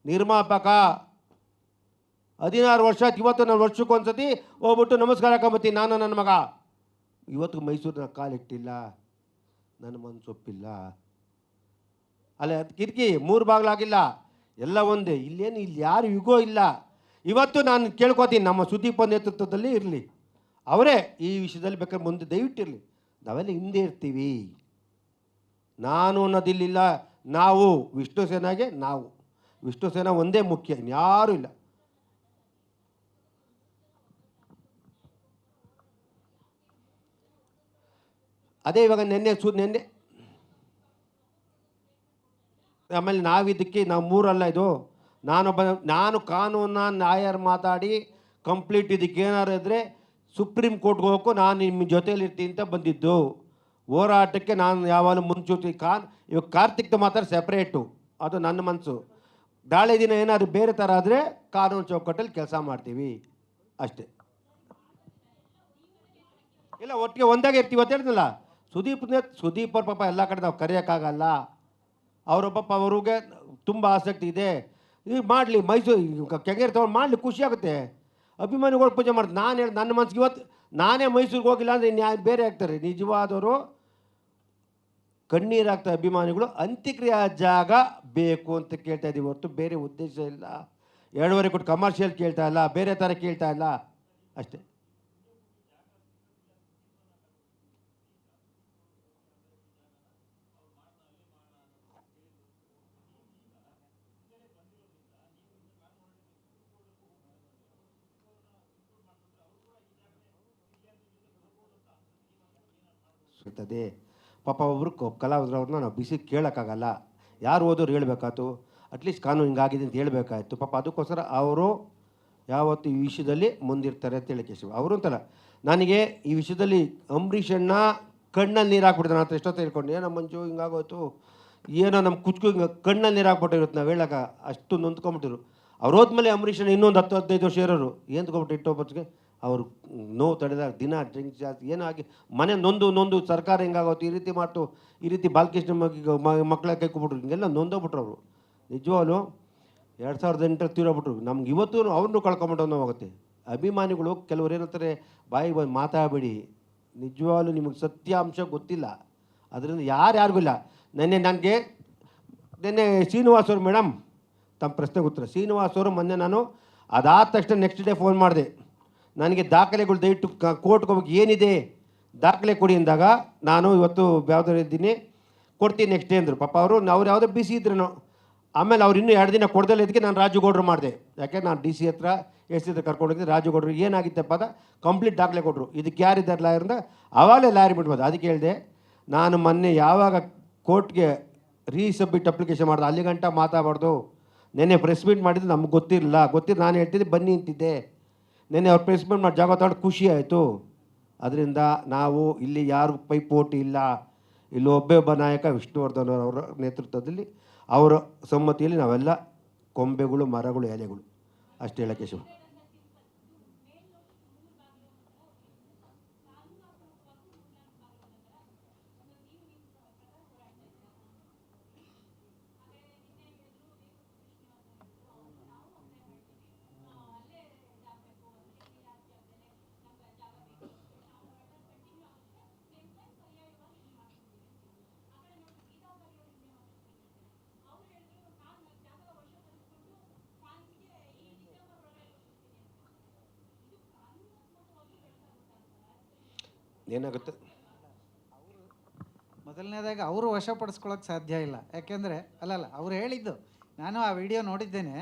A: ನಿರ್ಮಾಪಕ, 16 ವರ್ಷ ಆಯ್ತು. ಇವತ್ತು ನಾನು ವರ್ಷಕ್ಕೊಂದ್ಸತಿ ಹೋಗ್ಬಿಟ್ಟು ನಮಸ್ಕಾರ ಹಾಕೊಂಬತ್ತೀನಿ. ನಾನು ನನ್ನ ಮಗ ಇವತ್ತು ಮೈಸೂರಿನ ಕಾಲಿಟ್ಟಿಲ್ಲ, ನನ್ನ ಮನಸ್ಸೊಪ್ಪಿಲ್ಲ. ಅಲ್ಲ, ಕಿಟಕಿ 3 ಬಾಗಿಲಾಗಿಲ್ಲ, ಎಲ್ಲ ಒಂದೇ. ಇಲ್ಲಿ ಯಾರು ಯುಗೋ ಇಲ್ಲ. ಇವತ್ತು ನಾನು ಕೇಳ್ಕೊತೀನಿ, ನಮ್ಮ ಸುದೀಪ ನೇತೃತ್ವದಲ್ಲಿ ಇರಲಿ, ಅವರೇ ಈ ವಿಷಯದಲ್ಲಿ ಬೇಕಾದ್ರೆ ಮುಂದೆ ದಯವಿಟ್ಟಿರಲಿ. ನಾವೆಲ್ಲ ಹಿಂದೆ ಇರ್ತೀವಿ. ನಾನು ಅನ್ನೋದಿಲ್ಲ. ನಾವು ವಿಷ್ಣು ಸೇನಾಗೆ, ವಿಷ್ಣು ಸೇನಾ ಒಂದೇ ಮುಖ್ಯ, ಯಾರೂ ಇಲ್ಲ. ಅದೇ ಇವಾಗ ನೆನ್ನೆ ಆಮೇಲೆ ನಾವು 3 ಅಲ್ಲ, ಇದು ನಾನು ಕಾನೂನ ನ್ಯಾಯರ್ ಮಾತಾಡಿ ಕಂಪ್ಲೀಟ್ ಇದಕ್ಕೆ ಏನಾರು ಇದ್ದರೆ ಸುಪ್ರೀಂ ಕೋರ್ಟ್ಗೆ ಹೋಗೋಕ್ಕೂ ನಾನು ನಿಮ್ಮ ಜೊತೆಯಲ್ಲಿರ್ತೀನಿ ಅಂತ ಬಂದಿದ್ದು. ಹೋರಾಟಕ್ಕೆ ನಾನು ಯಾವಾಗಲೂ ಮುಂಚೂತಿ. ಇವಾಗ ಕಾರ್ತಿಕ್ದು ಮಾತ್ರ ಸೆಪ್ರೇಟು, ಅದು ನನ್ನ ಮನಸ್ಸು. ನಾಳೆ ದಿನ ಏನಾದರೂ ಬೇರೆ ಥರ ಆದರೆ ಕಾನೂನು ಚೌಕಟ್ಟಲ್ಲಿ ಕೆಲಸ ಮಾಡ್ತೀವಿ ಅಷ್ಟೇ. ಇಲ್ಲ, ಒಟ್ಟಿಗೆ ಒಂದಾಗೆ ಇರ್ತೀವಿ ಅಂತ ಹೇಳಿದ್ನಲ್ಲ. ಸುದೀಪ್ ಅವ್ರ ಪಾಪ ಎಲ್ಲ ಕಡೆ ನಾವು ಕರೆಯೋಕ್ಕಾಗಲ್ಲ. ಅವರ ಪಾಪ ಅವ್ರಿಗೆ ತುಂಬ ಆಸಕ್ತಿ ಇದೆ. ಈಗ ಮಾಡಲಿ, ಮೈಸೂರು ಕೆಂಗೇರಿ ತೊಗೊಂಡು ಮಾಡಲಿ, ಖುಷಿ ಆಗುತ್ತೆ. ಅಭಿಮಾನಿಗಳು ಪೂಜೆ ಮಾಡ್ತಾರೆ. ನಾನು ಹೇಳಿ ನನ್ನ ಮನಸ್ಸಿಗೆ ಇವತ್ತು ನಾನೇ ಮೈಸೂರಿಗೆ ಹೋಗಿಲ್ಲ ಅಂದರೆ ಬೇರೆ ಆಗ್ತಾರೆ. ನಿಜವಾದವರು ಕಣ್ಣೀರಾಗ್ತಾ ಅಭಿಮಾನಿಗಳು ಅಂತ್ಯಕ್ರಿಯೆ ಜಾಗ ಬೇಕು ಅಂತ ಕೇಳ್ತಾ ಇದ್ದೀವಿ ಹೊರತು ಬೇರೆ ಉದ್ದೇಶ ಇಲ್ಲ. 2.5 ಕೋಟಿ ಕಮರ್ಷಿಯಲ್ ಕೇಳ್ತಾ ಇಲ್ಲ, ಬೇರೆ ಥರ ಕೇಳ್ತಾ ಇಲ್ಲ, ಅಷ್ಟೇ. ಸುತ್ತದೆ ಪಾಪ ಒಬ್ಬರು ಕಲಾವಿದ್ರವ್ರನ್ನ ನಾವು ಬಿಸಿ ಕೇಳೋಕ್ಕಾಗಲ್ಲ. ಯಾರು ಓದೋರು ಹೇಳಬೇಕಾಯ್ತು, ಅಟ್ಲೀಸ್ಟ್ ಕಾನೂನು ಹಿಂಗಾಗಿದೆ ಅಂತ ಹೇಳಬೇಕಾಯ್ತು. ಪಾಪ ಅದಕ್ಕೋಸ್ಕರ ಅವರು ಯಾವತ್ತು ಈ ವಿಷಯದಲ್ಲಿ ಮುಂದಿರ್ತಾರೆ ಅಂತ ಹೇಳಕ್ಕೆ ಇಷ್ಟ. ಅವರು ಅಂತಲ್ಲ, ನನಗೆ ಈ ವಿಷಯದಲ್ಲಿ ಅಂಬರೀಷಣ್ಣ ಕಣ್ಣಲ್ಲಿ ನೀರು ಹಾಕ್ಬಿಡ್ತಾನೆ ಅಂತ ಎಷ್ಟೊತ್ತು ಹೇಳ್ಕೊಂಡು, ಏನೋ ಮಂಜು ಹಿಂಗಾಗೋಯ್ತು, ಏನೋ ನಮ್ಮ ಕುಚ್ಕು ಹಿಂಗೆ ಕಣ್ಣಲ್ಲಿ ನೀರು ಹಾಕ್ಬಿಟ್ಟಿರುತ್ತೆ, ನಾವು ಹೇಳೋಕೆ ಅಷ್ಟು ನೊಂದ್ಕೊಂಬಿಟ್ಟಿರು. ಅವ್ರು ಹೋದ್ಮೇಲೆ ಅಂಬರೀಷಣ್ಣ ಇನ್ನೊಂದು 10-15 ವರ್ಷ ಇರೋರು ಏನು ತೊಗೊಬಿಟ್ಟು ಇಟ್ಟೊಬ್ಬತ್ತಿಗೆ ಅವರು ನೋವು ತಡೆದಾಗ ದಿನ ಡ್ರಿಂಕ್ಸ್ ಜಾಸ್ತಿ ಏನೋ ಆಗಿ ಮನೆ ನೊಂದು ಸರ್ಕಾರ ಹಿಂಗಾಗೋತು, ಈ ರೀತಿ ಮಾಡ್ತು, ಈ ರೀತಿ ಬಾಲಕೃಷ್ಣ ಮಕ್ಕಳ ಕೈಕೊಬಿಟ್ರು, ಹಿಂಗೆಲ್ಲ ನೊಂದೋಗ್ಬಿಟ್ರು ಅವರು. ನಿಜವಾಗ್ಲೂ 2008 ತೀರೋಗ್ಬಿಟ್ರು. ನಮ್ಗೆ ಇವತ್ತು ಅವ್ರನ್ನೂ ಕಳ್ಕೊಂಬಿಟ್ಟು ಹೋಗುತ್ತೆ. ಅಭಿಮಾನಿಗಳು ಕೆಲವ್ರು ಏನಂತಾರೆ, ಬಾಯಿಗೆ ಬಂದು ಮಾತಾಡಬೇಡಿ, ನಿಜವಾಗ್ಲೂ ನಿಮಗೆ ಸತ್ಯಾಂಶ ಗೊತ್ತಿಲ್ಲ, ಅದರಿಂದ ಯಾರಿಗೂ ಇಲ್ಲ. ನೆನ್ನೆ ಶ್ರೀನಿವಾಸ್ ಅವರು ಮೇಡಮ್ ತಮ್ಮ ಪ್ರಶ್ನೆಗೆ ಉತ್ತರ. ಶ್ರೀನಿವಾಸ್ ಅವರು ಮೊನ್ನೆ ನಾನು ಅದಾದ ತಕ್ಷಣ ನೆಕ್ಸ್ಟ್ ಡೇ ಫೋನ್ ಮಾಡಿದೆ, ನನಗೆ ದಾಖಲೆಗಳು ದಯವಿಟ್ಟು ಕೋರ್ಟ್ಗೆ ಹೋಗಿ ಏನಿದೆ ದಾಖಲೆ ಕೊಡಿ ಅಂದಾಗ, ನಾನು ಇವತ್ತು ಯಾವ್ದಾರು ಇದ್ದೀನಿ ಕೊಡ್ತೀನಿ ನೆಕ್ಸ್ಟ್ ಡೇ ಅಂದರು. ಪಾಪ ಅವ್ರು ಯಾವುದೋ ಬಿಸಿ ಇದ್ರು. ಆಮೇಲೆ ಅವ್ರು ಇನ್ನೂ 2 ದಿನ ಕೊಡ್ದಲ್ಲ, ಇದಕ್ಕೆ ನಾನು ರಾಜುಗೌಡರು ಮಾಡಿದೆ. ಯಾಕೆ ನಾನು ಡಿ ಸಿ ಹತ್ರ ಎಸ್ ಸಿ ಹತ್ರ ಕರ್ಕೊಂಡೋಗಿದ್ದೆ. ರಾಜುಗೌಡರು ಏನಾಗಿತ್ತಪ್ಪ ಅದ ಕಂಪ್ಲೀಟ್ ದಾಖಲೆ ಕೊಟ್ಟರು. ಇದಕ್ಕೆ ಯಾರಿದ್ದಾರೆ ಲಾಯರಿಂದ ಆವಾಗಲೇ ಲಾಯರ್ ಬಿಡ್ಬೋದು. ಅದಕ್ಕೆ ಹೇಳಿದೆ, ನಾನು ಮೊನ್ನೆ ಯಾವಾಗ ಕೋರ್ಟ್ಗೆ ರೀಸಬ್ಮಿಟ್ ಅಪ್ಲಿಕೇಶನ್ ಮಾಡಿದೆ ಅಲ್ಲಿ ಗಂಟ ಮಾತಾಡಬಾರ್ದು. ನೆನ್ನೆ ಪ್ರೆಸ್ ಮೀಟ್ ಮಾಡಿದ್ದು ನಮ್ಗೆ ಗೊತ್ತಿರಲಿಲ್ಲ, ನಾನು ಹೇಳ್ತಿದ್ದೆ ಬನ್ನಿ ಅಂತಿದ್ದೆ. ನೆನ್ನೆ ಅವ್ರು ಪ್ರೆಸ್ ಮೀಟ್ ಮಾಡಿ ಜಾಗ ತಗೊಂಡು ಖುಷಿ ಆಯಿತು. ಅದರಿಂದ ನಾವು ಇಲ್ಲಿ ಯಾರು ಪೈಪೋಟಿ ಇಲ್ಲ. ಇಲ್ಲಿ ಒಬ್ಬ ನಾಯಕ ವಿಷ್ಣುವರ್ಧನ್ ಅವರ ನೇತೃತ್ವದಲ್ಲಿ ಅವರ ಸಮ್ಮತಿಯಲ್ಲಿ ನಾವೆಲ್ಲ ಕೊಂಬೆಗಳು, ಮರಗಳು, ಎಲೆಗಳು ಅಷ್ಟು ಹೇಳೋಕ್ಕೆ ಶಿವ. ಏನಾಗುತ್ತೆ,
C: ಮೊದಲನೇದಾಗಿ ಅವರು ವಶಪಡಿಸ್ಕೊಳ್ಳೋಕೆ ಸಾಧ್ಯ ಇಲ್ಲ. ಯಾಕೆಂದರೆ ಅವ್ರು ಹೇಳಿದ್ದು, ನಾನು ಆ ವಿಡಿಯೋ ನೋಡಿದ್ದೇನೆ.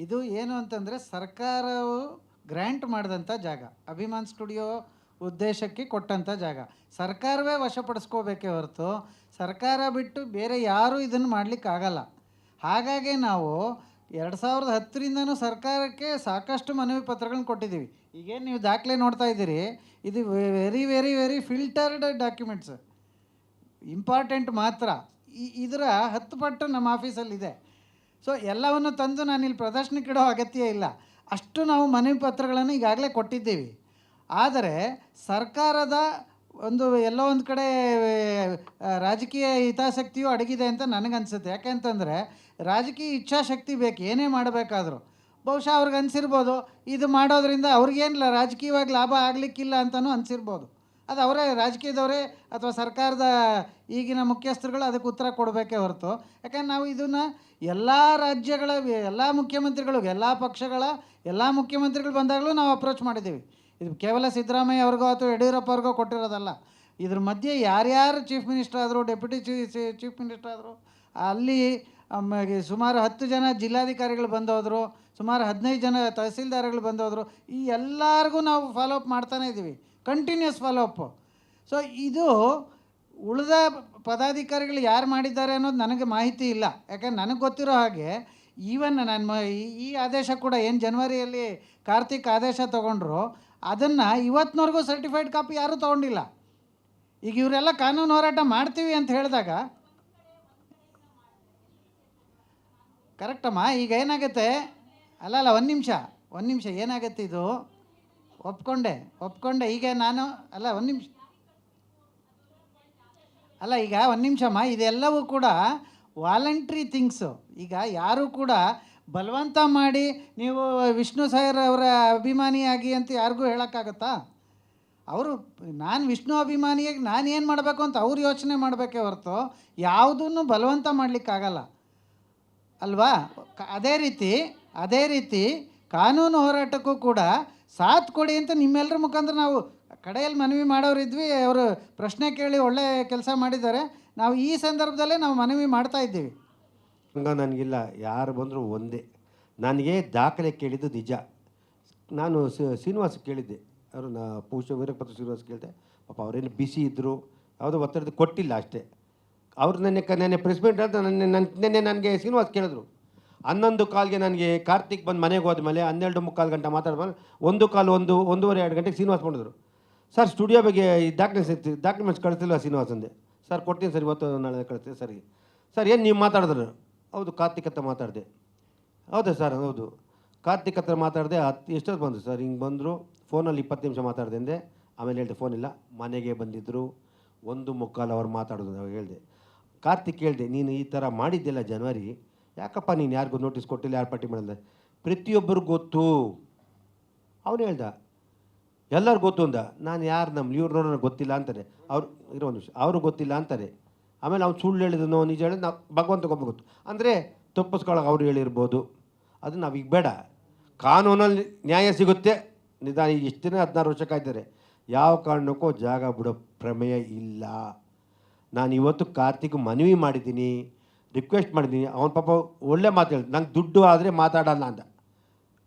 C: ಇದು ಏನು ಅಂತಂದರೆ ಸರ್ಕಾರವು ಗ್ರ್ಯಾಂಟ್ ಮಾಡಿದಂಥ ಜಾಗ, ಅಭಿಮಾನ್ ಸ್ಟುಡಿಯೋ ಉದ್ದೇಶಕ್ಕೆ ಕೊಟ್ಟಂಥ ಜಾಗ. ಸರ್ಕಾರವೇ ವಶಪಡಿಸ್ಕೋಬೇಕೇ ಹೊರತು ಸರ್ಕಾರ ಬಿಟ್ಟು ಬೇರೆ ಯಾರೂ ಇದನ್ನು ಮಾಡಲಿಕ್ಕಾಗಲ್ಲ. ಹಾಗಾಗಿ ನಾವು 2010ರಿಂದನೂ ಸರ್ಕಾರಕ್ಕೆ ಸಾಕಷ್ಟು ಮನವಿ ಪತ್ರಗಳನ್ನ ಕೊಟ್ಟಿದ್ದೀವಿ. ಈಗೇನು ನೀವು ದಾಖಲೆ ನೋಡ್ತಾ ಇದ್ದೀರಿ, ಇದು very very very filtered documents, important ಮಾತ್ರ. ಇದರ 10 ಪಟ್ಟು ನಮ್ಮ ಆಫೀಸಲ್ಲಿದೆ. ಸೊ ಎಲ್ಲವನ್ನು ತಂದು ನಾನಿಲ್ಲಿ ಪ್ರದರ್ಶನಕ್ಕಿಡೋ ಅಗತ್ಯ ಇಲ್ಲ. ಅಷ್ಟು ನಾವು ಮನವಿ ಪತ್ರಗಳನ್ನು ಈಗಾಗಲೇ ಕೊಟ್ಟಿದ್ದೀವಿ. ಆದರೆ ಸರ್ಕಾರದ ಎಲ್ಲೋ ಒಂದು ಕಡೆ ರಾಜಕೀಯ ಹಿತಾಸಕ್ತಿಯೂ ಅಡಗಿದೆ ಅಂತ ನನಗನ್ಸುತ್ತೆ. ಯಾಕೆಂತಂದರೆ ರಾಜಕೀಯ ಇಚ್ಛಾಶಕ್ತಿ ಬೇಕು ಏನೇ ಮಾಡಬೇಕಾದ್ರೂ. ಬಹುಶಃ ಅವ್ರಿಗೆ ಅನಿಸಿರ್ಬೋದು, ಇದು ಮಾಡೋದ್ರಿಂದ ಅವ್ರಿಗೇನಿಲ್ಲ ರಾಜಕೀಯವಾಗಿ ಲಾಭ ಆಗಲಿಕ್ಕಿಲ್ಲ ಅಂತಲೂ ಅನಿಸಿರ್ಬೋದು. ಅದು ಅವರೇ ರಾಜಕೀಯದವರೇ ಅಥವಾ ಸರ್ಕಾರದ ಈಗಿನ ಮುಖ್ಯಸ್ಥರುಗಳು ಅದಕ್ಕೆ ಉತ್ತರ ಕೊಡಬೇಕೇ ಹೊರತು. ಯಾಕಂದ್ರೆ ನಾವು ಇದನ್ನು ಎಲ್ಲ ರಾಜ್ಯಗಳ ಎಲ್ಲ ಮುಖ್ಯಮಂತ್ರಿಗಳು, ಎಲ್ಲ ಪಕ್ಷಗಳ ಎಲ್ಲ ಮುಖ್ಯಮಂತ್ರಿಗಳು ಬಂದಾಗಲೂ ನಾವು ಅಪ್ರೋಚ್ ಮಾಡಿದ್ದೀವಿ. ಇದು ಕೇವಲ ಸಿದ್ದರಾಮಯ್ಯ ಅವ್ರಿಗೋ ಅಥವಾ ಯಡಿಯೂರಪ್ಪ ಅವ್ರಿಗೋ ಕೊಟ್ಟಿರೋದಲ್ಲ. ಇದ್ರ ಮಧ್ಯೆ ಯಾರ್ಯಾರು ಚೀಫ್ ಮಿನಿಸ್ಟರ್ ಆದರು, ಡೆಪ್ಯೂಟಿ ಚೀಫ್ ಮಿನಿಸ್ಟರ್ ಆದರು, ಅಲ್ಲಿ ಸುಮಾರು 10 ಜನ ಜಿಲ್ಲಾಧಿಕಾರಿಗಳು ಬಂದೋದ್ರು, ಸುಮಾರು 15 ಜನ ತಹಸೀಲ್ದಾರ್ಗಳು ಬಂದೋದ್ರು. ಈ ಎಲ್ಲರಿಗೂ ನಾವು ಫಾಲೋಅಪ್ ಮಾಡ್ತಾನೇ ಇದ್ದೀವಿ, ಕಂಟಿನ್ಯೂಸ್ ಫಾಲೋಅಪ್ಪು. ಸೊ ಇದು ಉಳಿದ ಪದಾಧಿಕಾರಿಗಳು ಯಾರು ಮಾಡಿದ್ದಾರೆ ಅನ್ನೋದು ನನಗೆ ಮಾಹಿತಿ ಇಲ್ಲ. ಯಾಕಂದ್ರೆ ನನಗೆ ಗೊತ್ತಿರೋ ಹಾಗೆ ಈವನ್ ನಾನು ಈ ಆದೇಶ ಕೂಡ ಏನು ಜನವರಿಯಲ್ಲಿ ಕಾರ್ತಿಕ್ ಆದೇಶ ತೊಗೊಂಡ್ರು, ಅದನ್ನು ಇವತ್ತಿನವರೆಗೂ ಸರ್ಟಿಫೈಡ್ ಕಾಪಿ ಯಾರೂ ತೊಗೊಂಡಿಲ್ಲ. ಈಗ ಇವರೆಲ್ಲ ಕಾನೂನು ಹೋರಾಟ ಮಾಡ್ತೀವಿ ಅಂತ ಹೇಳಿದಾಗ ಕರೆಕ್ಟಮ್ಮ. ಈಗ ಏನಾಗುತ್ತೆ, ಒಂದು ನಿಮಿಷ ಏನಾಗುತ್ತೆ, ಇದು ಒಪ್ಕೊಂಡೆ ಈಗ ನಾನು ಒಂದು ನಿಮಿಷ ಈಗ ಒಂದು ನಿಮಿಷಮ್ಮ, ಇದೆಲ್ಲವೂ ಕೂಡ ವಾಲಂಟ್ರಿ ಥಿಂಗ್ಸು. ಈಗ ಯಾರೂ ಕೂಡ ಬಲವಂತ ಮಾಡಿ ನೀವು ವಿಷ್ಣು ಸರ್ ಅವರ ಅಭಿಮಾನಿಯಾಗಿ ಅಂತ ಯಾರಿಗೂ ಹೇಳೋಕ್ಕಾಗತ್ತಾ? ಅವರು ನಾನು ವಿಷ್ಣು ಅಭಿಮಾನಿಯಾಗಿ ನಾನು ಏನು ಮಾಡಬೇಕು ಅಂತ ಅವ್ರು ಯೋಚನೆ ಮಾಡಬೇಕೇ ಹೊರತು ಯಾವುದನ್ನು ಬಲವಂತ ಮಾಡಲಿಕ್ಕಾಗಲ್ಲ ಅಲ್ವಾ? ಅದೇ ರೀತಿ ಕಾನೂನು ಹೋರಾಟಕ್ಕೂ ಕೂಡ ಸಾಥ್ ಕೊಡಿ ಅಂತ ನಿಮ್ಮೆಲ್ಲರ ಮುಖಾಂತರ ನಾವು ಕಡೆಯಲ್ಲಿ ಮನವಿ ಮಾಡೋರಿದ್ವಿ. ಅವರು ಪ್ರಶ್ನೆ ಕೇಳಿ ಒಳ್ಳೆ ಕೆಲಸ ಮಾಡಿದ್ದಾರೆ. ನಾವು ಈ ಸಂದರ್ಭದಲ್ಲೇ ನಾವು ಮನವಿ ಮಾಡ್ತಾ ಇದ್ದೀವಿ.
A: ಹಂಗ ನನಗಿಲ್ಲ, ಯಾರು ಬಂದರೂ ಒಂದೇ. ನನಗೆ ದಾಖಲೆ ಕೇಳಿದ್ದು ನಿಜ. ನಾನು ಶ್ರೀನಿವಾಸ ಕೇಳಿದ್ದೆ, ಅವರು ವೀರಭದ್ರ ಶ್ರೀನಿವಾಸ ಕೇಳಿದೆ. ಪಾಪ ಅವರೇನು ಬಿಸಿ ಇದ್ದರು, ಯಾವುದೋ ಒತ್ತಡದ ಕೊಟ್ಟಿಲ್ಲ ಅಷ್ಟೇ. ಅವ್ರು ನೆನ್ನೆ ಪ್ರೆಸ್ ಮೀಟ್ ಅಂತ ನೆನ್ನೆ ನನಗೆ ಶ್ರೀನಿವಾಸ ಕೇಳಿದ್ರು. 11:15ಗೆ ನನಗೆ ಕಾರ್ತಿಕ್ ಬಂದು ಮನೆಗೆ ಹೋದ್ಮೇಲೆ 12:45 ಗಂಟೆ ಮಾತಾಡ್ಮೇಲೆ 1:15 ಗಂಟೆಗೆ ಶ್ರೀನಿವಾಸ ಮಾಡಿದ್ರು. ಸರ್ ಸ್ಟುಡಿಯೋ ಬಗ್ಗೆ ಈ ಡಾಕ್ಯುಮೆಂಟ್ಸ್ ಕಳಿಸ್ತಿಲ್ಲ ಶ್ರೀನಿವಾಸ್ ಅಂದೆ. ಸರ್ ಕೊಡ್ತೀನಿ ಸರ್, ಇವತ್ತು ನಾಳೆ ಕಳಿಸ್ತೀನಿ ಸರಿ. ಸರ್ ಏನು ನೀವು ಮಾತಾಡಿದ್ರು? ಹೌದು ಕಾರ್ತಿಕ್ ಹತ್ರ ಮಾತಾಡಿದೆ. ಹೌದಾ ಸರ್? ಹೌದು ಕಾರ್ತಿಕ್ ಹತ್ರ ಮಾತಾಡಿದೆ. ಎಷ್ಟೊತ್ತು ಬಂದರು ಸರ್? ಹಿಂಗೆ ಬಂದರು, ಫೋನಲ್ಲಿ 20 ನಿಮಿಷ ಮಾತಾಡಿದೆ ಅಂದೆ. ಆಮೇಲೆ ಹೇಳಿದೆ ಫೋನ್ ಇಲ್ಲ, ಮನೆಗೆ ಬಂದಿದ್ದರು. 1:45 ಅವರು ಮಾತಾಡೋದು. ನಾವು ಹೇಳಿದೆ ಕಾರ್ತಿಕ್, ಹೇಳಿದೆ ನೀನು ಈ ಥರ ಮಾಡಿದ್ದಿಲ್ಲ ಜನವರಿ, ಯಾಕಪ್ಪ ನೀನು ಯಾರಿಗೂ ನೋಟಿಸ್ ಕೊಟ್ಟಿಲ್ಲ, ಯಾರು ಪಟ್ಟಿ ಮಾಡಿದೆ? ಪ್ರತಿಯೊಬ್ಬರಿಗೂ ಗೊತ್ತು. ಅವನು ಹೇಳ್ದ ಎಲ್ಲರಿಗೂ ಗೊತ್ತು ಅಂದ. ನಾನು ಯಾರು ನಮ್ಮ ಇವ್ರನ್ನ ಗೊತ್ತಿಲ್ಲ ಅಂತಾರೆ ಅವ್ರು, ಇರೋ ಒಂದು ವಿಷಯ ಅವರು ಗೊತ್ತಿಲ್ಲ ಅಂತಾರೆ. ಆಮೇಲೆ ಅವ್ನು ಸುಳ್ಳು ಹೇಳಿದನೋ ನಿಜ ಹೇಳಿದ್ ನಾವು ಭಗವಂತಗೊಬ್ಬ ಗೊತ್ತು ಅಂದರೆ ತಪ್ಪಿಸ್ಕೊಳಕ್ಕೆ ಅವ್ರು ಹೇಳಿರ್ಬೋದು. ಅದು ನಾವೀಗ ಬೇಡ. ಕಾನೂನಲ್ಲಿ ನ್ಯಾಯ ಸಿಗುತ್ತೆ. ನಿಧಾನ ಈಗ ಇಷ್ಟು ದಿನ 16 ವರ್ಷ ಕಾಯ್ತಾರೆ. ಯಾವ ಕಾರಣಕ್ಕೂ ಜಾಗ ಬಿಡೋ ಪ್ರಮೇಯ ಇಲ್ಲ. ನಾನು ಇವತ್ತು ಕಾರ್ತಿಕ್ ಮನವಿ ಮಾಡಿದ್ದೀನಿ, ರಿಕ್ವೆಸ್ಟ್ ಮಾಡಿದ್ದೀನಿ. ಅವನ ಪಾಪ ಒಳ್ಳೆ ಮಾತು ಹೇಳಿದ್, ನಂಗೆ ದುಡ್ಡು ಆದರೆ ಮಾತಾಡಲ್ಲ ಅಂದ.